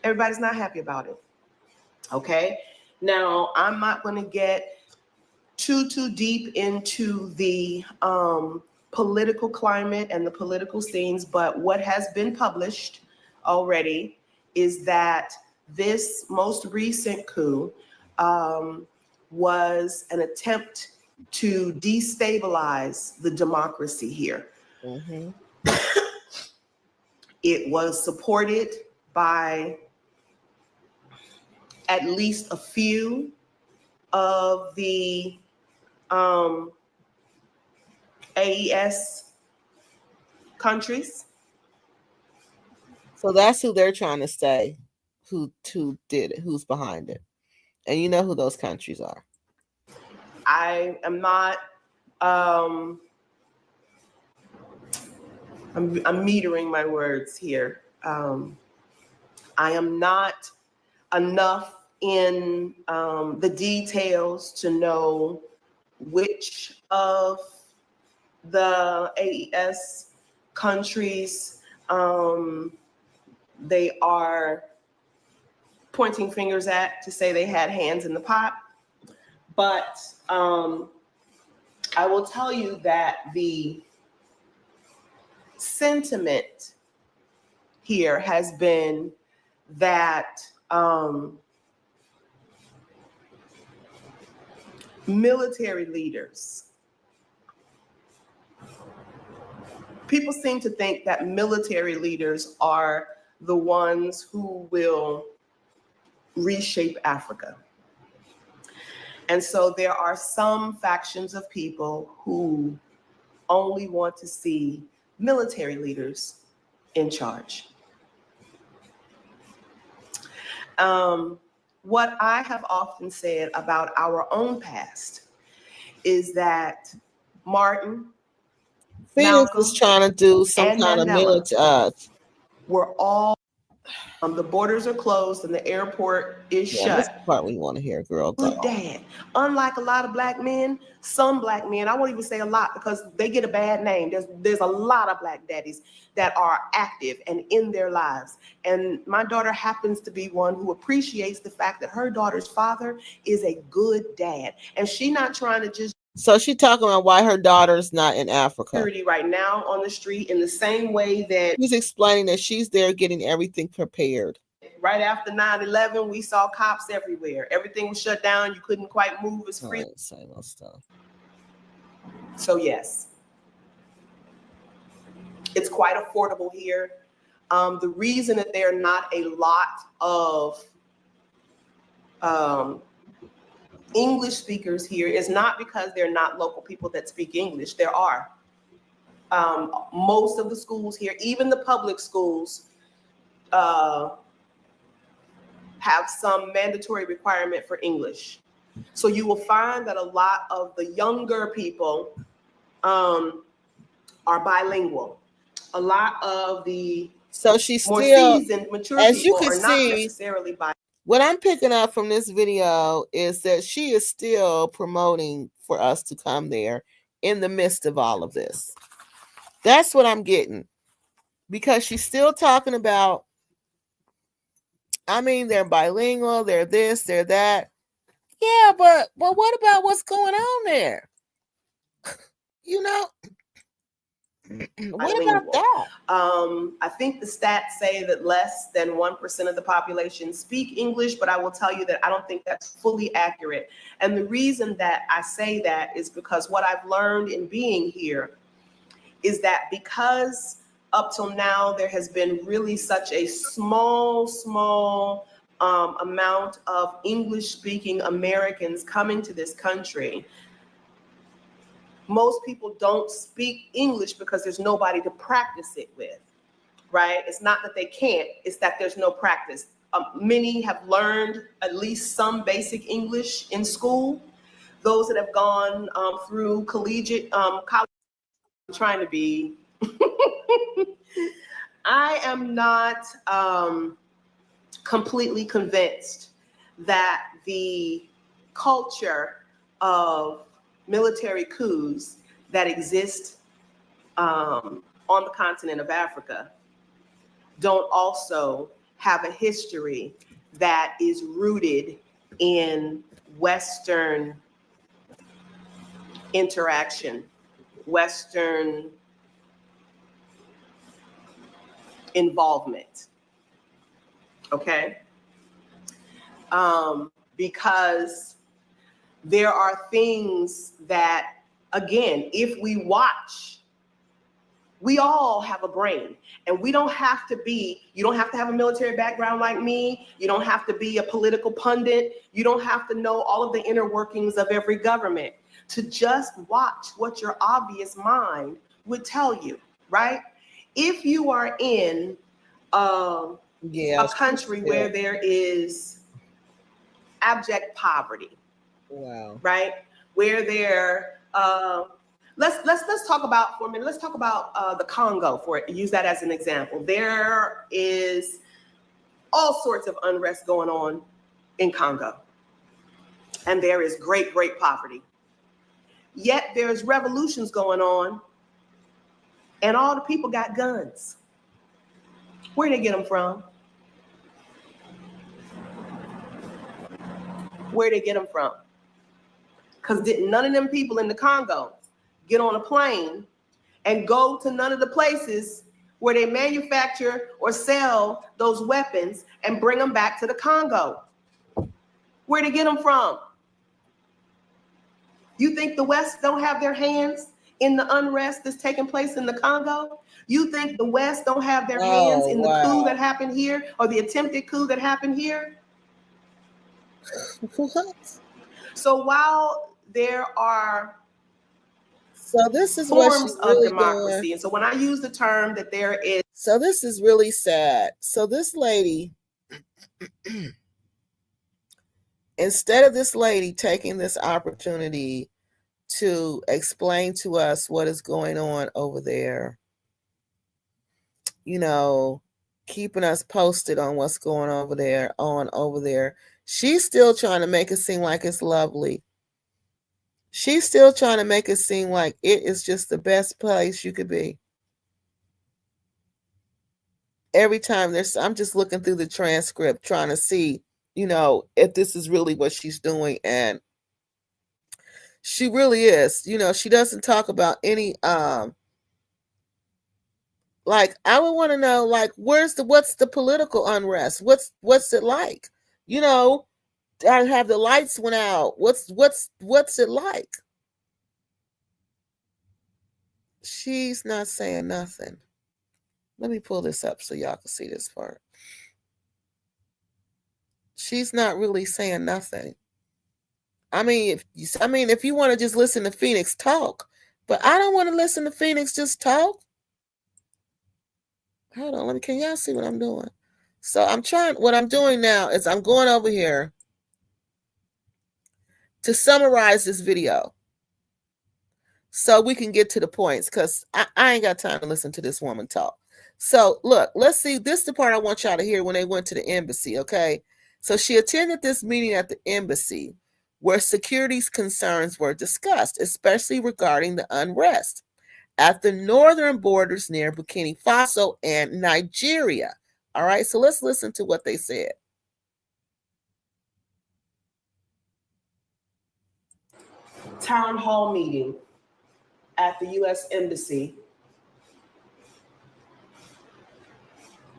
everybody's not happy about it. Okay. Now, I'm not going to get too deep into the political climate and the political scenes, but what has been published already is that this most recent coup was an attempt to destabilize the democracy here. Mm-hmm. It was supported by at least a few of the AES countries. So that's who they're trying to say, who did it, who's behind it. And you know who those countries are. I am not, I'm metering my words here. I am not enough in the details to know which of the AES countries they are pointing fingers at to say they had hands in the pot. But I will tell you that the sentiment here has been that military leaders, people seem to think that military leaders are the ones who will reshape Africa. And so there are some factions of people who only want to see military leaders in charge. What I have often said about our own past is that Martin, Phoenix was trying to do some and kind of Mandela military. were all, the borders are closed and the airport is Yeah, that's shut. the part we want to hear, girl. Go. Good dad. Unlike a lot of black men, some black men, I won't even say a lot because they get a bad name. There's a lot of black daddies that are active and in their lives. And my daughter happens to be one who appreciates the fact that her daughter's father is a good dad. And she's not trying to just. So she talking about why her daughter's not in Africa right now on the street in the same way that she's explaining that she's there getting everything prepared. Right after 9/11, we saw cops everywhere. Everything was shut down. You couldn't quite move as free. Say no stuff. So yes, it's quite affordable here. The reason that there are not a lot of English speakers here is not because they're not local people that speak English. There are. Most of the schools here, even the public schools, have some mandatory requirement for English. So you will find that a lot of the younger people are bilingual. A lot of the so she's more still seasoned, mature as you people can are not see, necessarily bilingual. What I'm picking up from this video is that she is still promoting for us to come there in the midst of all of this. That's what I'm getting, because she's still talking about, I mean, they're bilingual, they're this, they're that. Yeah, but what about what's going on there? You know, what about that? I think the stats say that less than 1% of the population speak English, but I will tell you that I don't think that's fully accurate. And the reason that I say that is because what I've learned in being here is that because up till now, there has been really such a small amount of English-speaking Americans coming to this country. Most people don't speak English because there's nobody to practice it with, right? It's not that they can't, it's that there's no practice. Many have learned at least some basic English in school. Those that have gone through collegiate college, I'm trying to be, I am not completely convinced that the culture of military coups that exist on the continent of Africa don't also have a history that is rooted in Western interaction, Western involvement, okay? Because there are things that, again, if we watch, we all have a brain, and we don't have to be, you don't have to have a military background like me. You don't have to be a political pundit. You don't have to know all of the inner workings of every government to just watch what your obvious mind would tell you, right? If you are in a country where there is abject poverty, wow, right? Where there, let's talk about for a minute. Let's talk about the Congo use that as an example. There is all sorts of unrest going on in Congo. And there is great, great poverty. Yet there's revolutions going on, and all the people got guns. Where did they get them from? Where did they get them from? Because didn't none of them people in the Congo get on a plane and go to none of the places where they manufacture or sell those weapons and bring them back to the Congo? Where did they get them from? You think the West don't have their hands in the unrest that's taking place in the Congo? You think the West don't have their hands in the coup that happened here, or the attempted coup that happened here? What? So while there are this is what forms she's of really democracy, doing. and so when I use the term that there is, so this is really sad. So this lady, instead of this lady taking this opportunity to explain to us what is going on over there, you know, keeping us posted on what's going over there, she's still trying to make it seem like it's lovely. She's still trying to make it seem like it is just the best place you could be. Every time I'm just looking through the transcript trying to see, you know, if this is really what she's doing. And she really is. You know, she doesn't talk about any, like, I would want to know, like, what's the political unrest? What's it like? You know, I have the lights went out. What's it like? She's not saying nothing. Let me pull this up so y'all can see this part. She's not really saying nothing. I mean, if you want to just listen to Phoenix talk, but I don't want to listen to Phoenix just talk. Hold on, can y'all see what I'm doing? So what I'm doing now is I'm going over here to summarize this video so we can get to the points, because I ain't got time to listen to this woman talk. So look, let's see. This is the part I want y'all to hear when they went to the embassy, okay? So she attended this meeting at the embassy where security concerns were discussed, especially regarding the unrest at the northern borders near Burkina Faso and Nigeria. All right, so let's listen to what they said. town hall meeting at the U.S. Embassy.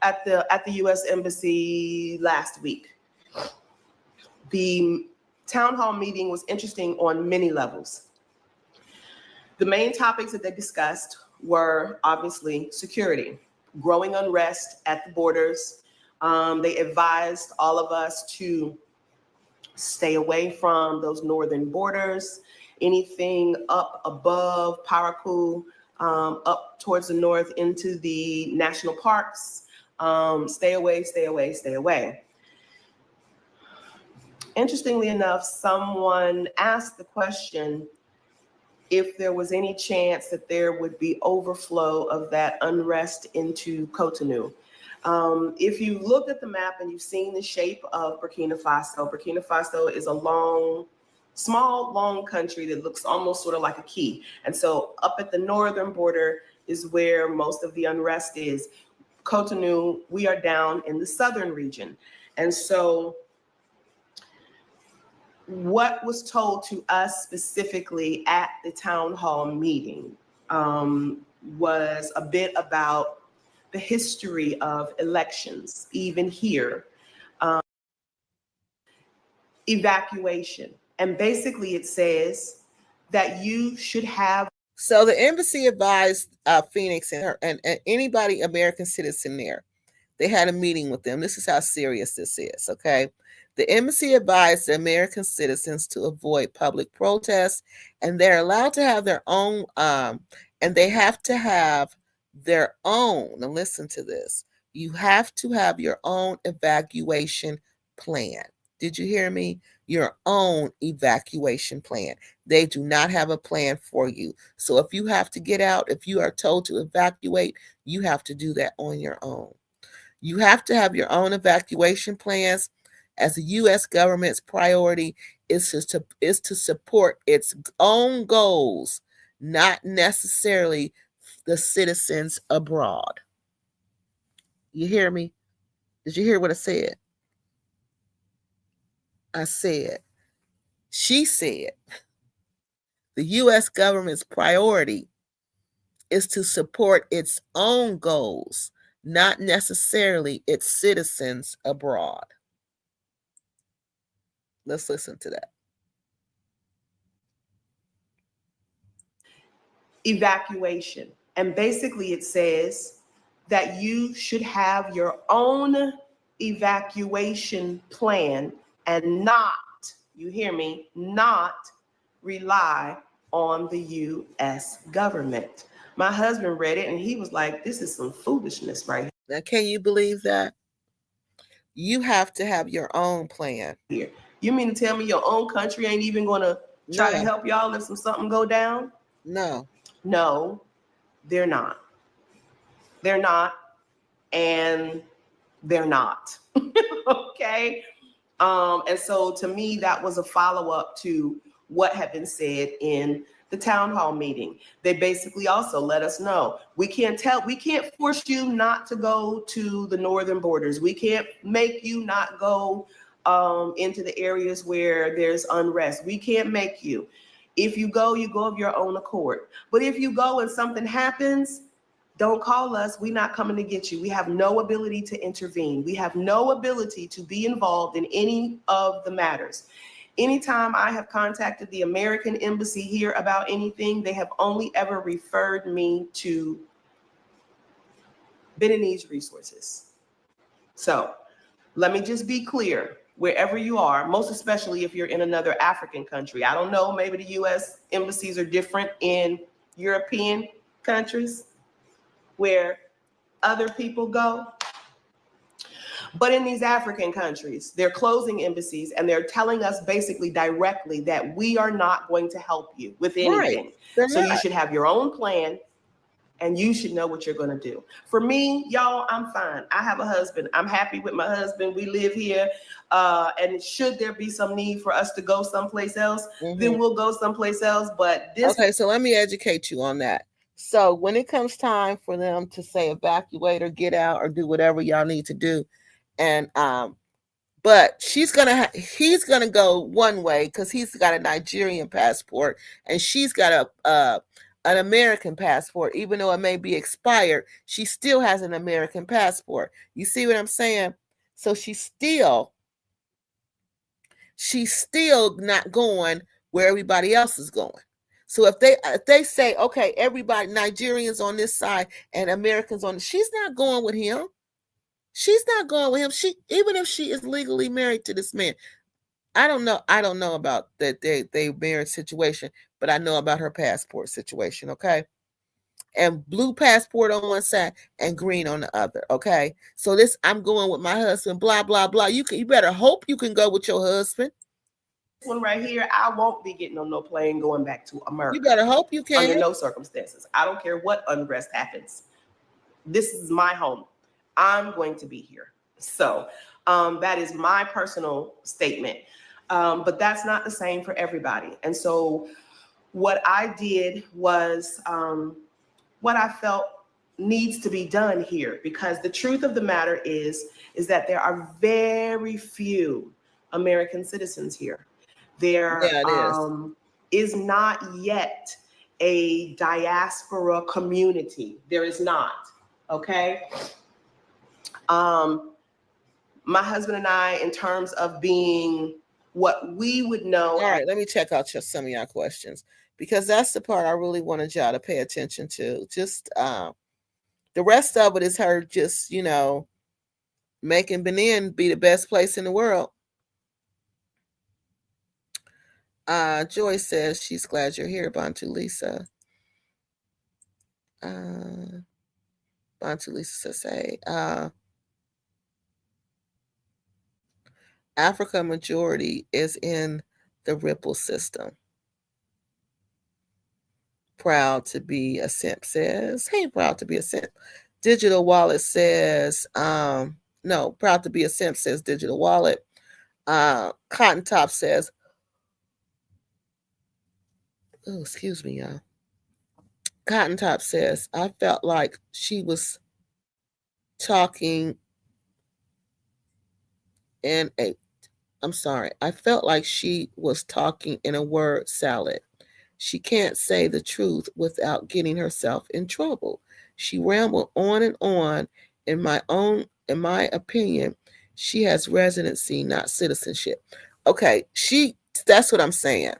At the U.S. Embassy last week. The town hall meeting was interesting on many levels. The main topics that they discussed were obviously security, growing unrest at the borders. They advised all of us to stay away from those northern borders, anything up above Parakou, up towards the north into the national parks. Stay away, stay away, stay away. Interestingly enough, someone asked the question if there was any chance that there would be overflow of that unrest into Cotonou. If you look at the map and you've seen the shape of Burkina Faso is a small, long country that looks almost sort of like a key. And so up at the northern border is where most of the unrest is. Cotonou, we are down in the southern region. And so what was told to us specifically at the town hall meeting was a bit about the history of elections, even here, evacuation. And basically it says that you should have. So the embassy advised Phoenix and anybody American citizen there. They had a meeting with them. This is how serious this is, okay? The embassy advised the American citizens to avoid public protests, and they're allowed to have their own, and they have to have their own. Now listen to this. You have to have your own evacuation plan. Did you hear me? Your own evacuation plan. They do not have a plan for you. So if you have to get out, if you are told to evacuate, you have to do that on your own. You have to have your own evacuation plans. as the U.S. government's priority is to support its own goals, not necessarily the citizens abroad. You hear me? Did you hear what I said? I said, she said, the U.S. government's priority is to support its own goals, not necessarily its citizens abroad. Let's listen to that. Evacuation. And basically it says that you should have your own evacuation plan and not, you hear me, not rely on the U.S. government. My husband read it and he was like, this is some foolishness right here. Now, can you believe that? You have to have your own plan. Here. You mean to tell me your own country ain't even going to try to help y'all if something go down? No. No, they're not. They're not. And they're not. Okay. And so to me, that was a follow-up to what had been said in the town hall meeting. They basically also let us know, we can't force you not to go to the northern borders. We can't make you not go into the areas where there's unrest. We can't make you. If you go of your own accord. But if you go and something happens, don't call us. We're not coming to get you. We have no ability to intervene. We have no ability to be involved in any of the matters. Anytime I have contacted the American embassy here about anything, they have only ever referred me to Beninese resources. So let me just be clear, wherever you are, most especially if you're in another African country. I don't know, maybe the U.S. embassies are different in European countries where other people go. But in these African countries, they're closing embassies and they're telling us basically directly that we are not going to help you with anything. Right. So you should have your own plan and you should know what you're going to do. For me, y'all, I'm fine. I have a husband. I'm happy with my husband. We live here. And should there be some need for us to go someplace else, then we'll go someplace else. But this. Okay, so let me educate you on that. So when it comes time for them to say evacuate or get out or do whatever y'all need to do, and but he's gonna go one way because he's got a Nigerian passport and she's got an American passport. Even though it may be expired, she still has an American passport. You see what I'm saying? So she's still not going where everybody else is going. So if they say, okay, everybody, Nigerians on this side and Americans on, she's not going with him. She's not going with him. Even if she is legally married to this man, I don't know about that they marriage situation, but I know about her passport situation. Okay, and blue passport on one side and green on the other. Okay, so I'm going with my husband. Blah blah blah. You better hope you can go with your husband. This one right here, I won't be getting on no plane going back to America. You better hope you can. Under no circumstances. I don't care what unrest happens. This is my home. I'm going to be here. So that is my personal statement. But that's not the same for everybody. And so what I did was what I felt needs to be done here, because the truth of the matter is that there are very few American citizens here. There is not yet a diaspora community. There is not. Okay. My husband and I, in terms of being what we would know. All right, let me check out some of your questions, because that's the part I really wanted y'all to pay attention to. Just the rest of it is her just, making Benin be the best place in the world. Joy says she's glad you're here, Bantu Lisa. Bantu Lisa says, hey, Africa majority is in the Ripple system. Proud to be a simp says, hey, proud to be a simp. Digital Wallet says, no, proud to be a simp says Digital Wallet. Cotton Top says, oh, excuse me, y'all. Cotton Top says, I felt like she was talking in a, I'm sorry, I felt like she was talking in a word salad. She can't say the truth without getting herself in trouble. She rambled on and on. In my opinion, she has residency, not citizenship. Okay, that's what I'm saying.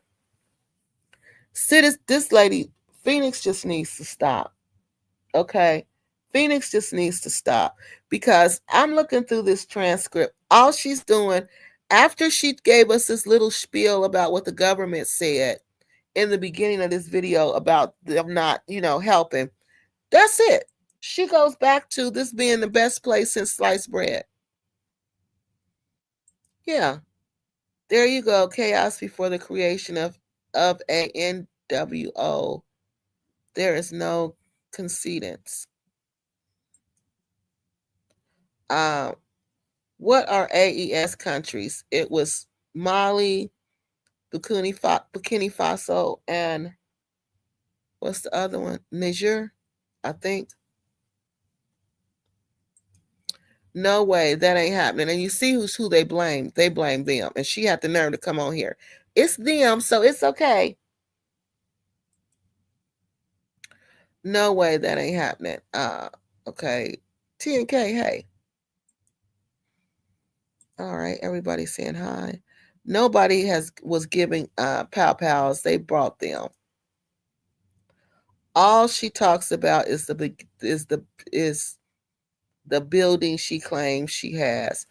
This lady, Phoenix just needs to stop. Okay? Phoenix just needs to stop because I'm looking through this transcript. All she's doing, after she gave us this little spiel about what the government said in the beginning of this video about them not, helping, that's it. She goes back to this being the best place since sliced bread. Yeah. There you go. Chaos before the creation of a NWO. There is no concedence. What are AES countries? It was Mali, Burkina Faso, and what's the other one? Niger, I think. No way, that ain't happening. And you see who they blame. They blame them. And she had the nerve to come on here. It's them, so it's okay. No way, that ain't happening. Okay. TNK, hey. All right, everybody's saying hi. Nobody was giving pow-pows. They brought them. All she talks about is the building she claims she has.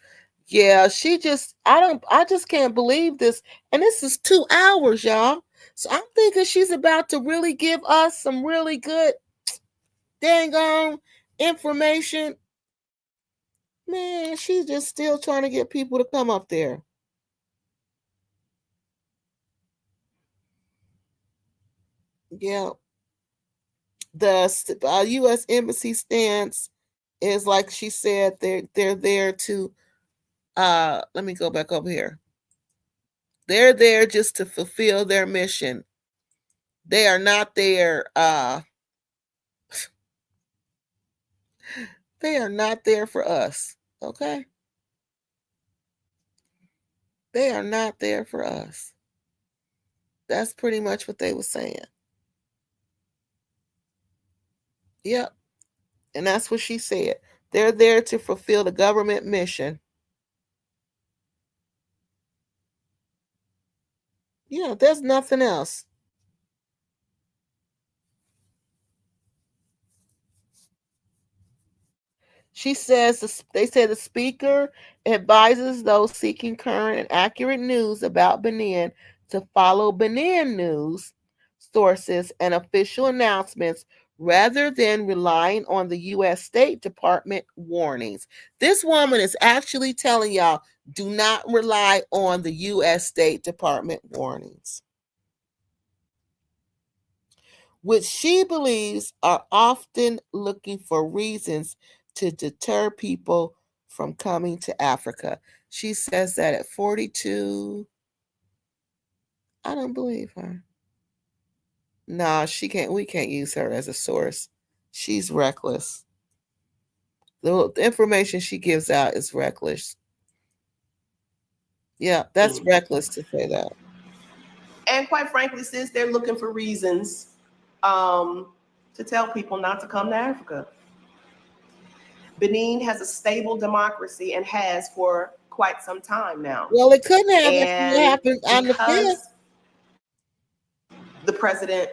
Yeah, I just can't believe this. And this is 2 hours, y'all. So I'm thinking she's about to really give us some really good dang on information. Man, she's just still trying to get people to come up there. Yeah. The U.S. Embassy stance is, like she said, they're there to, let me go back over here. They're there just to fulfill their mission. They are not there. They are not there for us. Okay? They are not there for us. That's pretty much what they were saying. Yep. And that's what she said. They're there to fulfill the government mission. Yeah, there's nothing else. She says they say the speaker advises those seeking current and accurate news about Benin to follow Benin news sources and official announcements rather than relying on the U.S. State Department warnings. This woman is actually telling y'all, do not rely on the U.S. State Department warnings, which she believes are often looking for reasons to deter people from coming to Africa. She says that at 42. I don't believe her. No, she can't. We can't use her as a source. She's reckless. The information she gives out is reckless. Yeah, that's reckless to say that. And quite frankly, sis, they're looking for reasons to tell people not to come to Africa. Benin has a stable democracy and has for quite some time now. Well, it couldn't have happened on the 5th. The president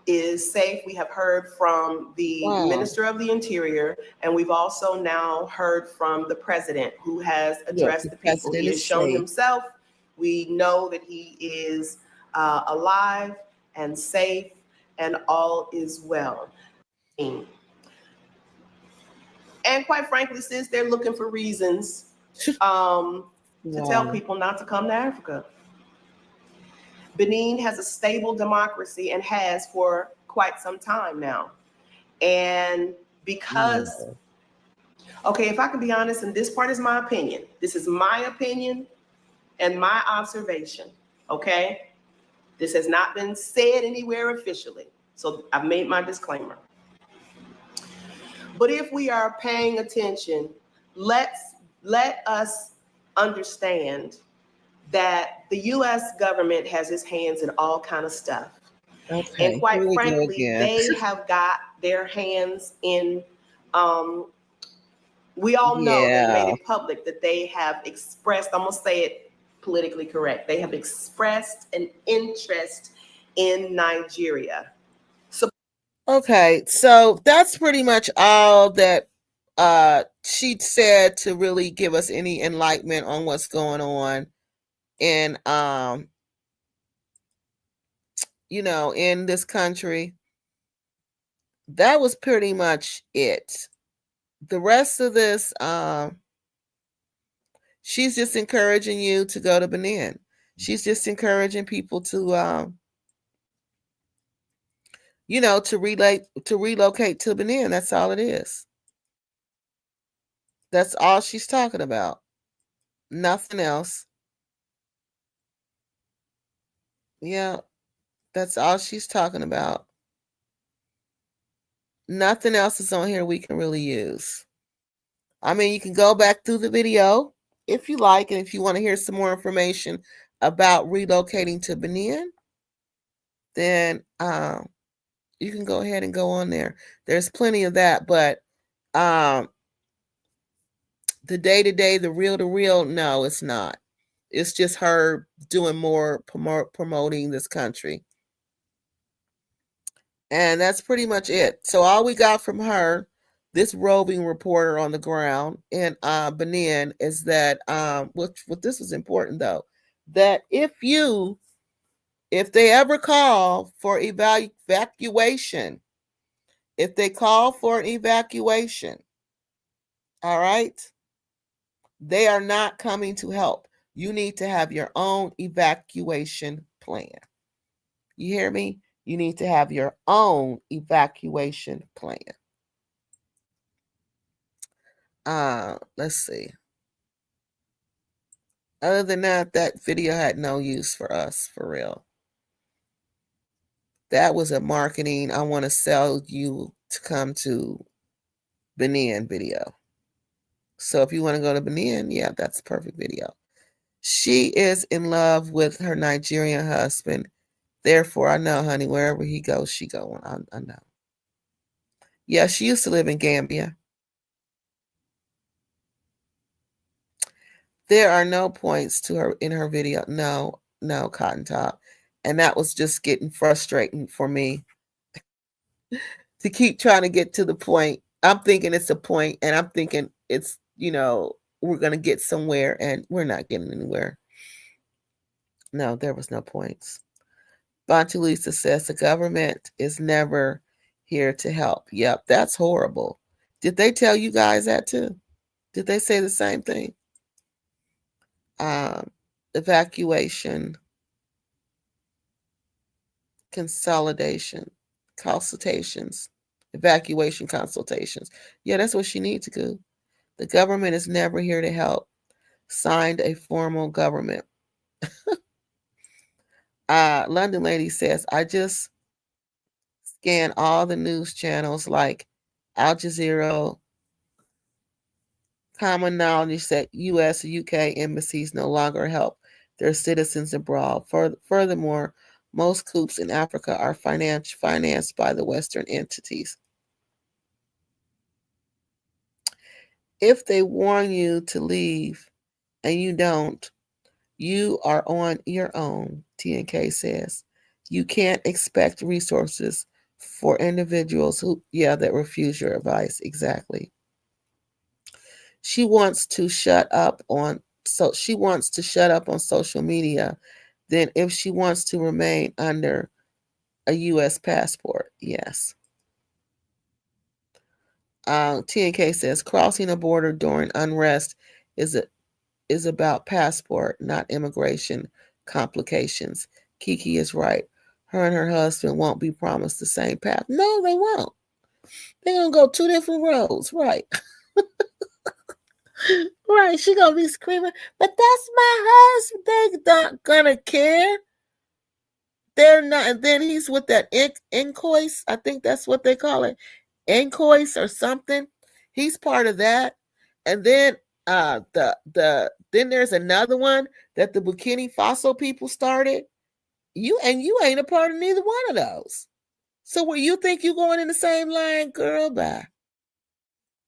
is safe. We have heard from the Minister of the Interior, and we've also now heard from the president, who has addressed the people. He has shown himself. We know that he is alive and safe, and all is well. And quite frankly, sis, they're looking for reasons to tell people not to come to Africa. Benin has a stable democracy and has for quite some time now. And because, okay, if I can be honest, and this part is my opinion, this is my opinion, and my observation, okay? This has not been said anywhere officially, so I've made my disclaimer. But if we are paying attention, let us understand that the U.S. government has its hands in all kind of stuff. Okay, and quite here we go frankly, again. they have got their hands in, we all know they Yeah. made it public that they have expressed, I'm gonna say it politically correct, they have expressed an interest in Nigeria. Okay, so that's pretty much all that she said to really give us any enlightenment on what's going on in you know, in this country. That was pretty much it. The rest of this, she's just encouraging you to go to Benin. She's just encouraging people to you know, to relocate to Benin. That's all it is. That's all she's talking about. Nothing else. Yeah, that's all she's talking about. Nothing else is on here we can really use. I mean, you can go back through the video if you like, and if you want to hear some more information about relocating to Benin, then you can go ahead and go on there. There's plenty of that, but the day-to-day, the real, no, it's not. It's just her doing more promoting this country. And that's pretty much it. So all we got from her, this roving reporter on the ground in Benin, is that what this was important though, that if they ever call for evacuation, if they call for an evacuation, all right, they are not coming to help. You need to have your own evacuation plan. You hear me? You need to have your own evacuation plan. Let's see. Other than that, that video had no use for us, for real. That was a marketing, I want to sell you to come to Benin video. So if you want to go to Benin, yeah, that's a perfect video. She is in love with her Nigerian husband. Therefore, I know, honey, wherever he goes, she going. I know. Yeah, she used to live in Gambia. There are no points to her in her video. No, Cotton Top. And that was just getting frustrating for me to keep trying to get to the point. I'm thinking it's a point, and I'm thinking it's, you know, we're going to get somewhere, and we're not getting anywhere. No, there was no points. Bantu Lisa says the government is never here to help. Yep, that's horrible. Did they tell you guys that too? Did they say the same thing? Evacuation, consolidation, consultations, evacuation consultations. Yeah, that's what she needs to do. The government is never here to help. Signed a formal government. London Lady says, I just scan all the news channels like Al Jazeera. Common knowledge that U.S. and UK embassies no longer help their citizens abroad. Furthermore, most coups in Africa are financed by the Western entities. If they warn you to leave and you don't, you are on your own, TNK says. You can't expect resources for individuals that refuse your advice. Exactly. She wants to shut up on social media. Then if she wants to remain under a U.S. passport, yes. TNK says crossing a border during unrest is about passport, not immigration complications. Kiki is right. Her and her husband won't be promised the same path. No, they won't. They're going to go two different roads, right? Right, she gonna be screaming, but that's my husband. They're not gonna care. They're not. And then he's with that incois. I think that's what they call it, incois or something. He's part of that. And then then there's another one that the Burkina Faso people started. You ain't a part of neither one of those. So where you think you going in the same line, girl? Bye.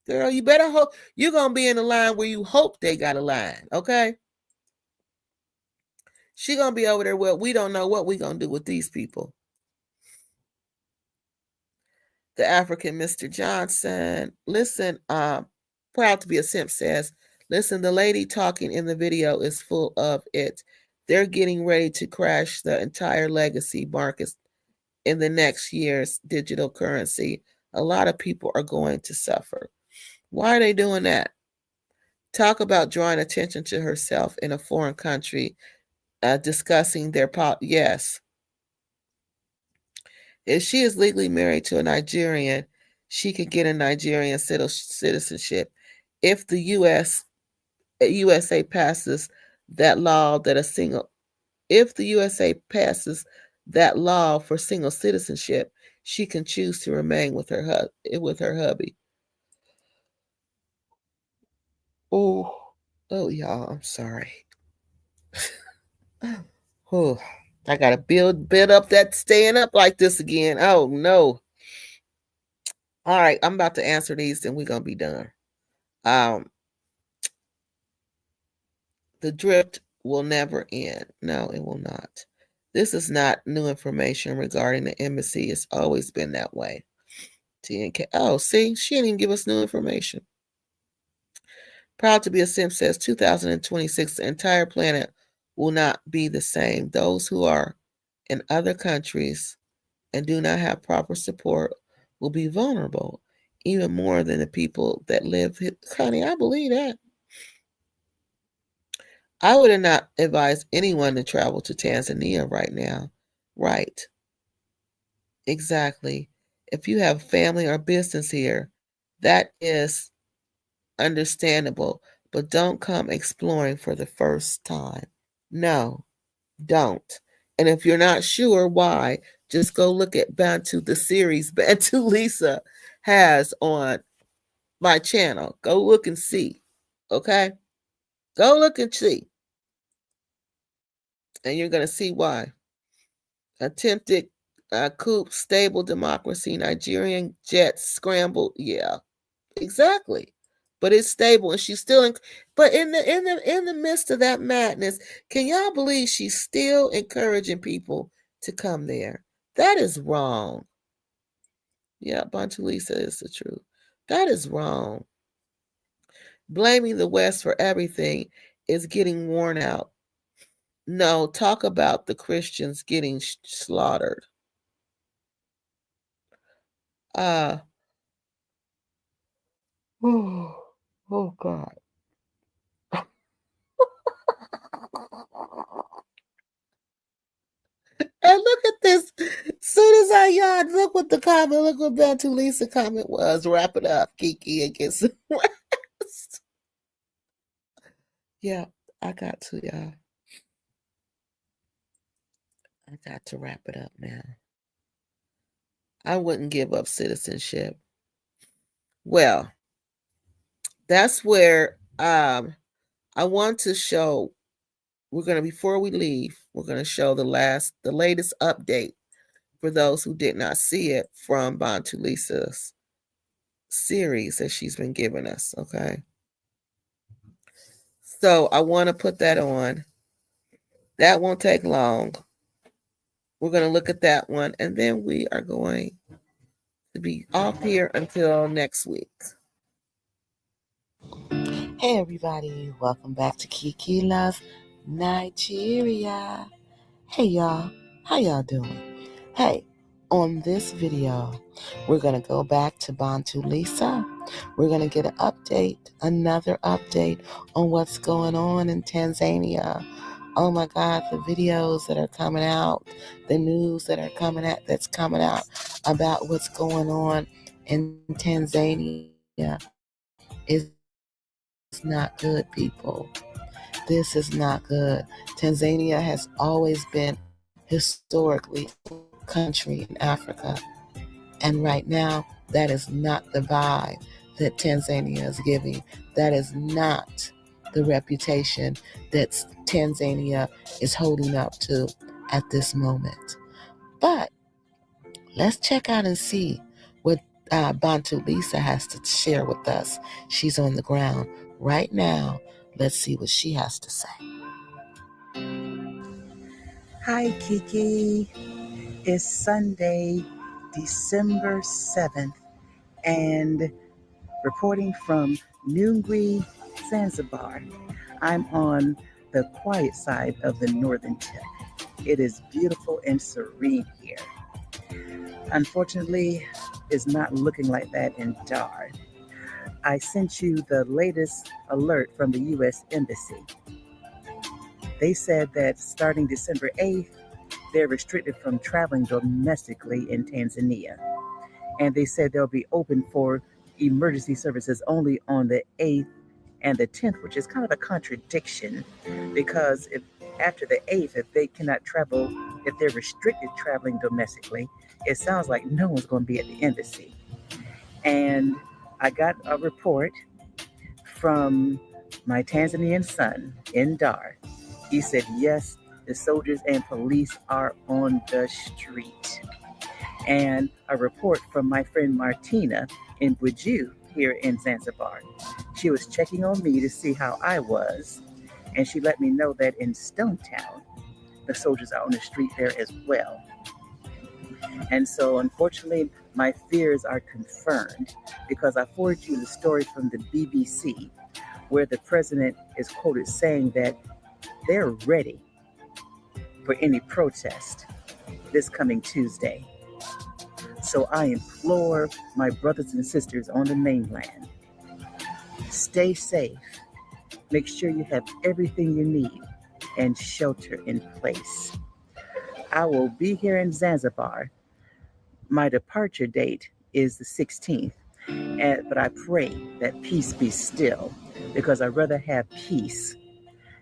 Girl, you better hope you're going to be in the line where you hope they got a line, okay? She going to be over there, well, we don't know what we going to do with these people. The African Mr. Johnson, listen, proud to be a simp says, listen, the lady talking in the video is full of it. They're getting ready to crash the entire legacy market in the next year's digital currency. A lot of people are going to suffer. Why are they doing that? Talk about drawing attention to herself in a foreign country, discussing their yes. If she is legally married to a Nigerian, she could get a Nigerian citizenship. If the USA passes that law if the USA passes that law for single citizenship, she can choose to remain with her hubby. Oh, y'all, I'm sorry. Oh, I gotta build up that staying up like this again. Oh no. All right, I'm about to answer these and we're gonna be done. The drift will never end. No, it will not. This is not new information regarding the embassy. It's always been that way. TNK. Oh, see, she didn't even give us new information. Proud to be a simp says 2026, the entire planet will not be the same. Those who are in other countries and do not have proper support will be vulnerable, even more than the people that live here. Honey, I believe that. I would not advise anyone to travel to Tanzania right now. Right. Exactly. If you have family or business here, that is understandable, but don't come exploring for the first time. No, don't. And if you're not sure why, just go look at Bantu, the series Bantu Lisa has on my channel. Go look and see. Okay? Go look and see. And you're going to see why. Attempted coup, stable democracy, Nigerian jets scrambled. Yeah, exactly. But it's stable, and she's still but in the midst of that madness, can y'all believe she's still encouraging people to come there? That is wrong. Yeah, Bantu Lisa is the truth. That is wrong. Blaming the West for everything is getting worn out. No, talk about the Christians getting slaughtered. Oh God. And look at this. Soon as I yawned, look what the comment, look what Bantu Lisa comment was. Wrap it up, Kiki, and get some rest. Yeah, I got to, y'all. I got to wrap it up now. I wouldn't give up citizenship. Well, that's where I want to show. We're going to, before we leave, we're going to show the latest update for those who did not see it from Bantu Lisa's series that she's been giving us, okay? So I want to put that on. That won't take long. We're going to look at that one, and then we are going to be off here until next week. Hey, everybody. Welcome back to Kiki Loves Nigeria. Hey, y'all. How y'all doing? Hey, on this video, we're going to go back to Bantu Lisa. We're going to get an update, another update on what's going on in Tanzania. Oh my God, the videos that are coming out, the news that's coming out about what's going on in Tanzania is not good, people. This is not good. Tanzania has always been historically a country in Africa. And right now, that is not the vibe that Tanzania is giving. That is not the reputation that Tanzania is holding up to at this moment. But let's check out and see what Bantu Lisa has to share with us. She's on the ground right now. Let's see what she has to say. Hi, Kiki. It's Sunday, December 7th, and reporting from Nyungwe, Zanzibar. I'm on the quiet side of the northern tip. It is beautiful and serene here. Unfortunately, it's not looking like that in Dar. I sent you the latest alert from the U.S. Embassy. They said that starting December 8th, they're restricted from traveling domestically in Tanzania. And they said they'll be open for emergency services only on the 8th and the 10th, which is kind of a contradiction, because if after the 8th, if they cannot travel, if they're restricted traveling domestically, it sounds like no one's going to be at the embassy. And I got a report from my Tanzanian son in Dar. He said, yes, the soldiers and police are on the street. And a report from my friend Martina in Buju here in Zanzibar. She was checking on me to see how I was, and she let me know that in Stone Town, the soldiers are on the street there as well. And so, unfortunately, my fears are confirmed, because I forwarded you the story from the BBC where the president is quoted saying that they're ready for any protest this coming Tuesday. So I implore my brothers and sisters on the mainland, stay safe, make sure you have everything you need, and shelter in place. I will be here in Zanzibar. My departure date is the 16th, but I pray that peace be still, because I'd rather have peace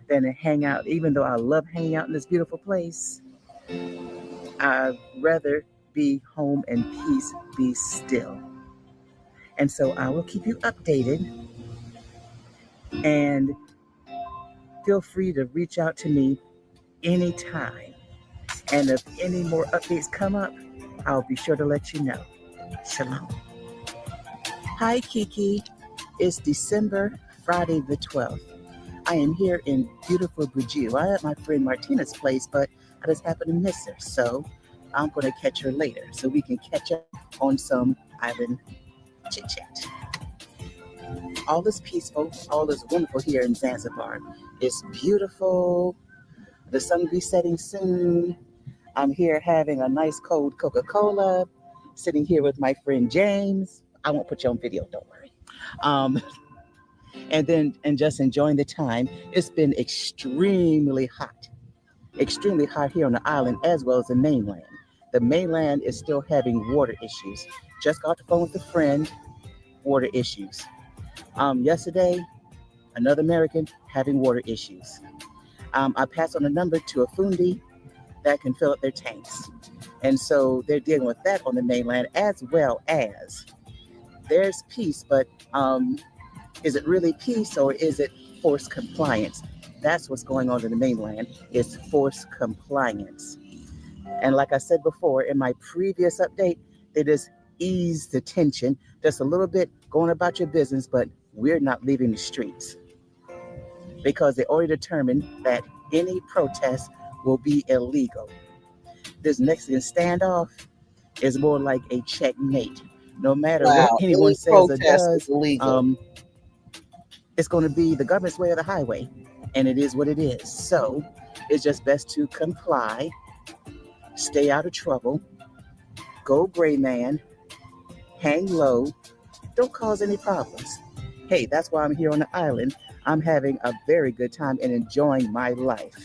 than to hang out. Even though I love hanging out in this beautiful place, I'd rather be home and peace be still. And so I will keep you updated, and feel free to reach out to me anytime. And if any more updates come up, I'll be sure to let you know. Shalom. Hi, Kiki. It's December, Friday the 12th. I am here in beautiful Buju. I at my friend Martina's place, but I just happened to miss her. So I'm going to catch her later so we can catch up on some island chit-chat. All is peaceful, all is wonderful here in Zanzibar. It's beautiful. The sun will be setting soon. I'm here having a nice cold Coca-Cola, sitting here with my friend James. I won't put you on video, don't worry. And just enjoying the time. It's been extremely hot here on the island as well as the mainland. The mainland is still having water issues. Just got off the phone with a friend, water issues. Yesterday, another American having water issues. I passed on a number to a fundi that can fill up their tanks. And so they're dealing with that on the mainland, as well as there's peace, but is it really peace or is it forced compliance? That's what's going on in the mainland, is forced compliance. And like I said before, in my previous update, they just eased the tension just a little bit, going about your business, but we're not leaving the streets, because they already determined that any protest will be illegal. This Mexican standoff is more like a checkmate. No matter what anyone says or does, it's going to be the government's way or the highway, and it is what it is. So it's just best to comply, stay out of trouble, go gray man, hang low, don't cause any problems. Hey, that's why I'm here on the island. I'm having a very good time and enjoying my life,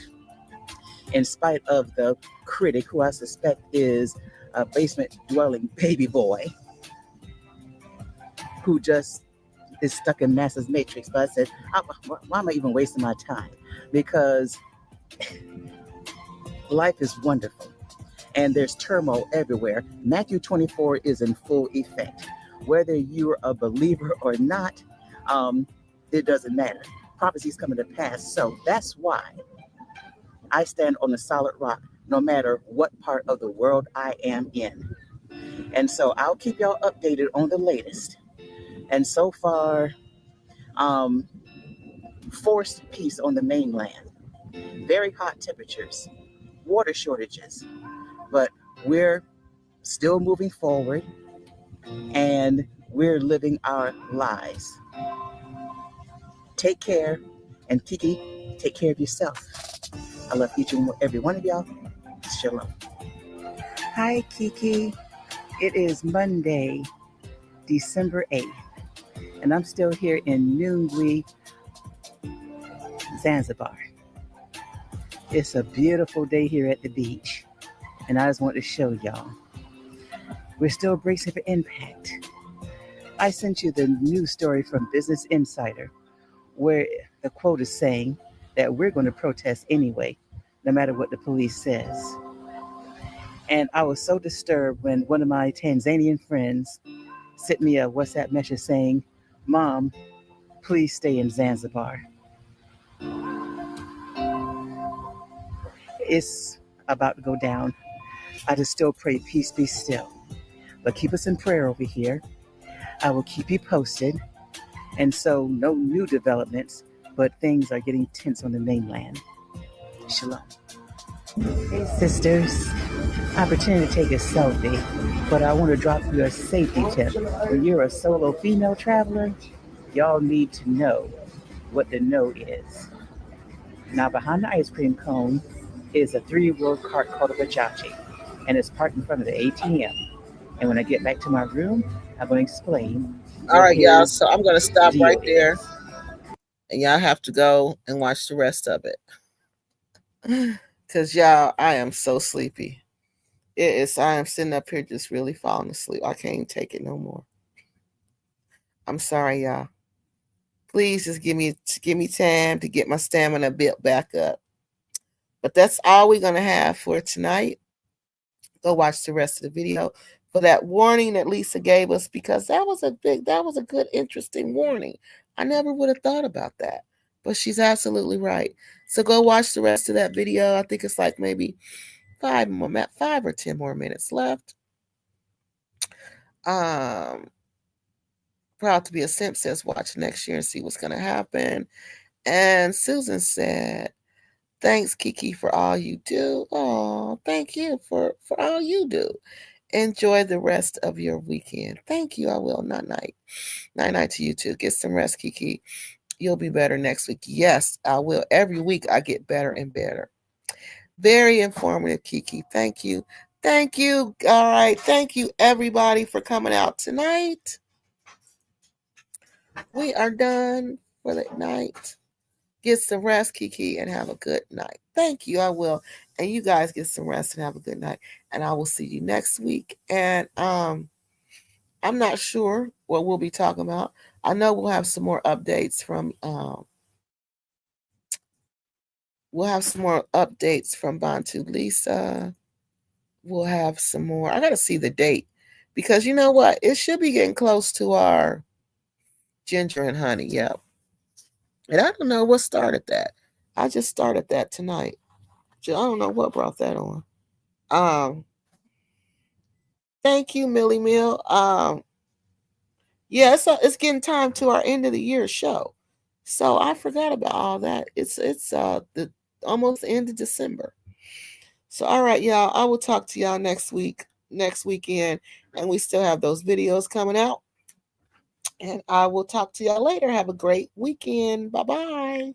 in spite of the critic, who I suspect is a basement dwelling baby boy, who just is stuck in Master's Matrix. But I said, why am I even wasting my time? Because life is wonderful and there's turmoil everywhere. Matthew 24 is in full effect. Whether you're a believer or not, it doesn't matter. Prophecies coming to pass. So that's why I stand on a solid rock, no matter what part of the world I am in. And so I'll keep y'all updated on the latest. And so far, forced peace on the mainland, very hot temperatures, water shortages, but we're still moving forward and we're living our lives. Take care, and Kiki, take care of yourself. I love each and every one of y'all. Shalom. Hi, Kiki. It is Monday, December 8th, and I'm still here in Nungwi, Zanzibar. It's a beautiful day here at the beach, and I just want to show y'all. We're still bracing for impact. I sent you the news story from Business Insider, where the quote is saying that we're going to protest anyway, no matter what the police says. And I was so disturbed when one of my Tanzanian friends sent me a WhatsApp message saying, "Mom, please stay in Zanzibar." It's about to go down. I just still pray peace be still. But keep us in prayer over here. I will keep you posted. And so no new developments, but things are getting tense on the mainland. Shalom. Hey sisters, I'm pretending to take a selfie, but I want to drop you a safety tip. When you're a solo female traveler, y'all need to know what the no is. Now behind the ice cream cone is a 3-wheel cart called a bajaji, and it's parked in front of the ATM. And when I get back to my room, I'm going to explain. All right, y'all. So I'm going to stop right there. And y'all have to go and watch the rest of it. Because, y'all, I am so sleepy. I am sitting up here just really falling asleep. I can't take it no more. I'm sorry, y'all. Please just give me time to get my stamina built back up. But that's all we're going to have for tonight. Go watch the rest of the video for that warning that Lisa gave us, because that was a good, interesting warning. I never would have thought about that, but she's absolutely right. So go watch the rest of that video. I think it's like maybe 5 or 10 more minutes left. Proud to be a Simp says watch next year and see what's going to happen. And Susan said, thanks, Kiki, for all you do. Oh, thank you for all you do. Enjoy the rest of your weekend. Thank you. I will. Night-night. Night-night to you too. Get some rest, Kiki. You'll be better next week. Yes, I will. Every week I get better and better. Very informative, Kiki. Thank you. Thank you. All right. Thank you, everybody, for coming out tonight. We are done for the night. Get some rest, Kiki, and have a good night. Thank you. I will. And you guys get some rest and have a good night. And I will see you next week. And I'm not sure what we'll be talking about. I know we'll have some more updates from Bantu Lisa. We'll have some more. I gotta see the date, because you know what? It should be getting close to our Ginger and Honey. Yep. And I don't know what started that. I just started that tonight. I don't know what brought that on. Thank you, Millie Mill. Yeah, it's getting time to our end of the year show. So I forgot about all that. It's the almost the end of December. So all right, y'all. I will talk to y'all next weekend, and we still have those videos coming out. And I will talk to y'all later. Have a great weekend. Bye-bye.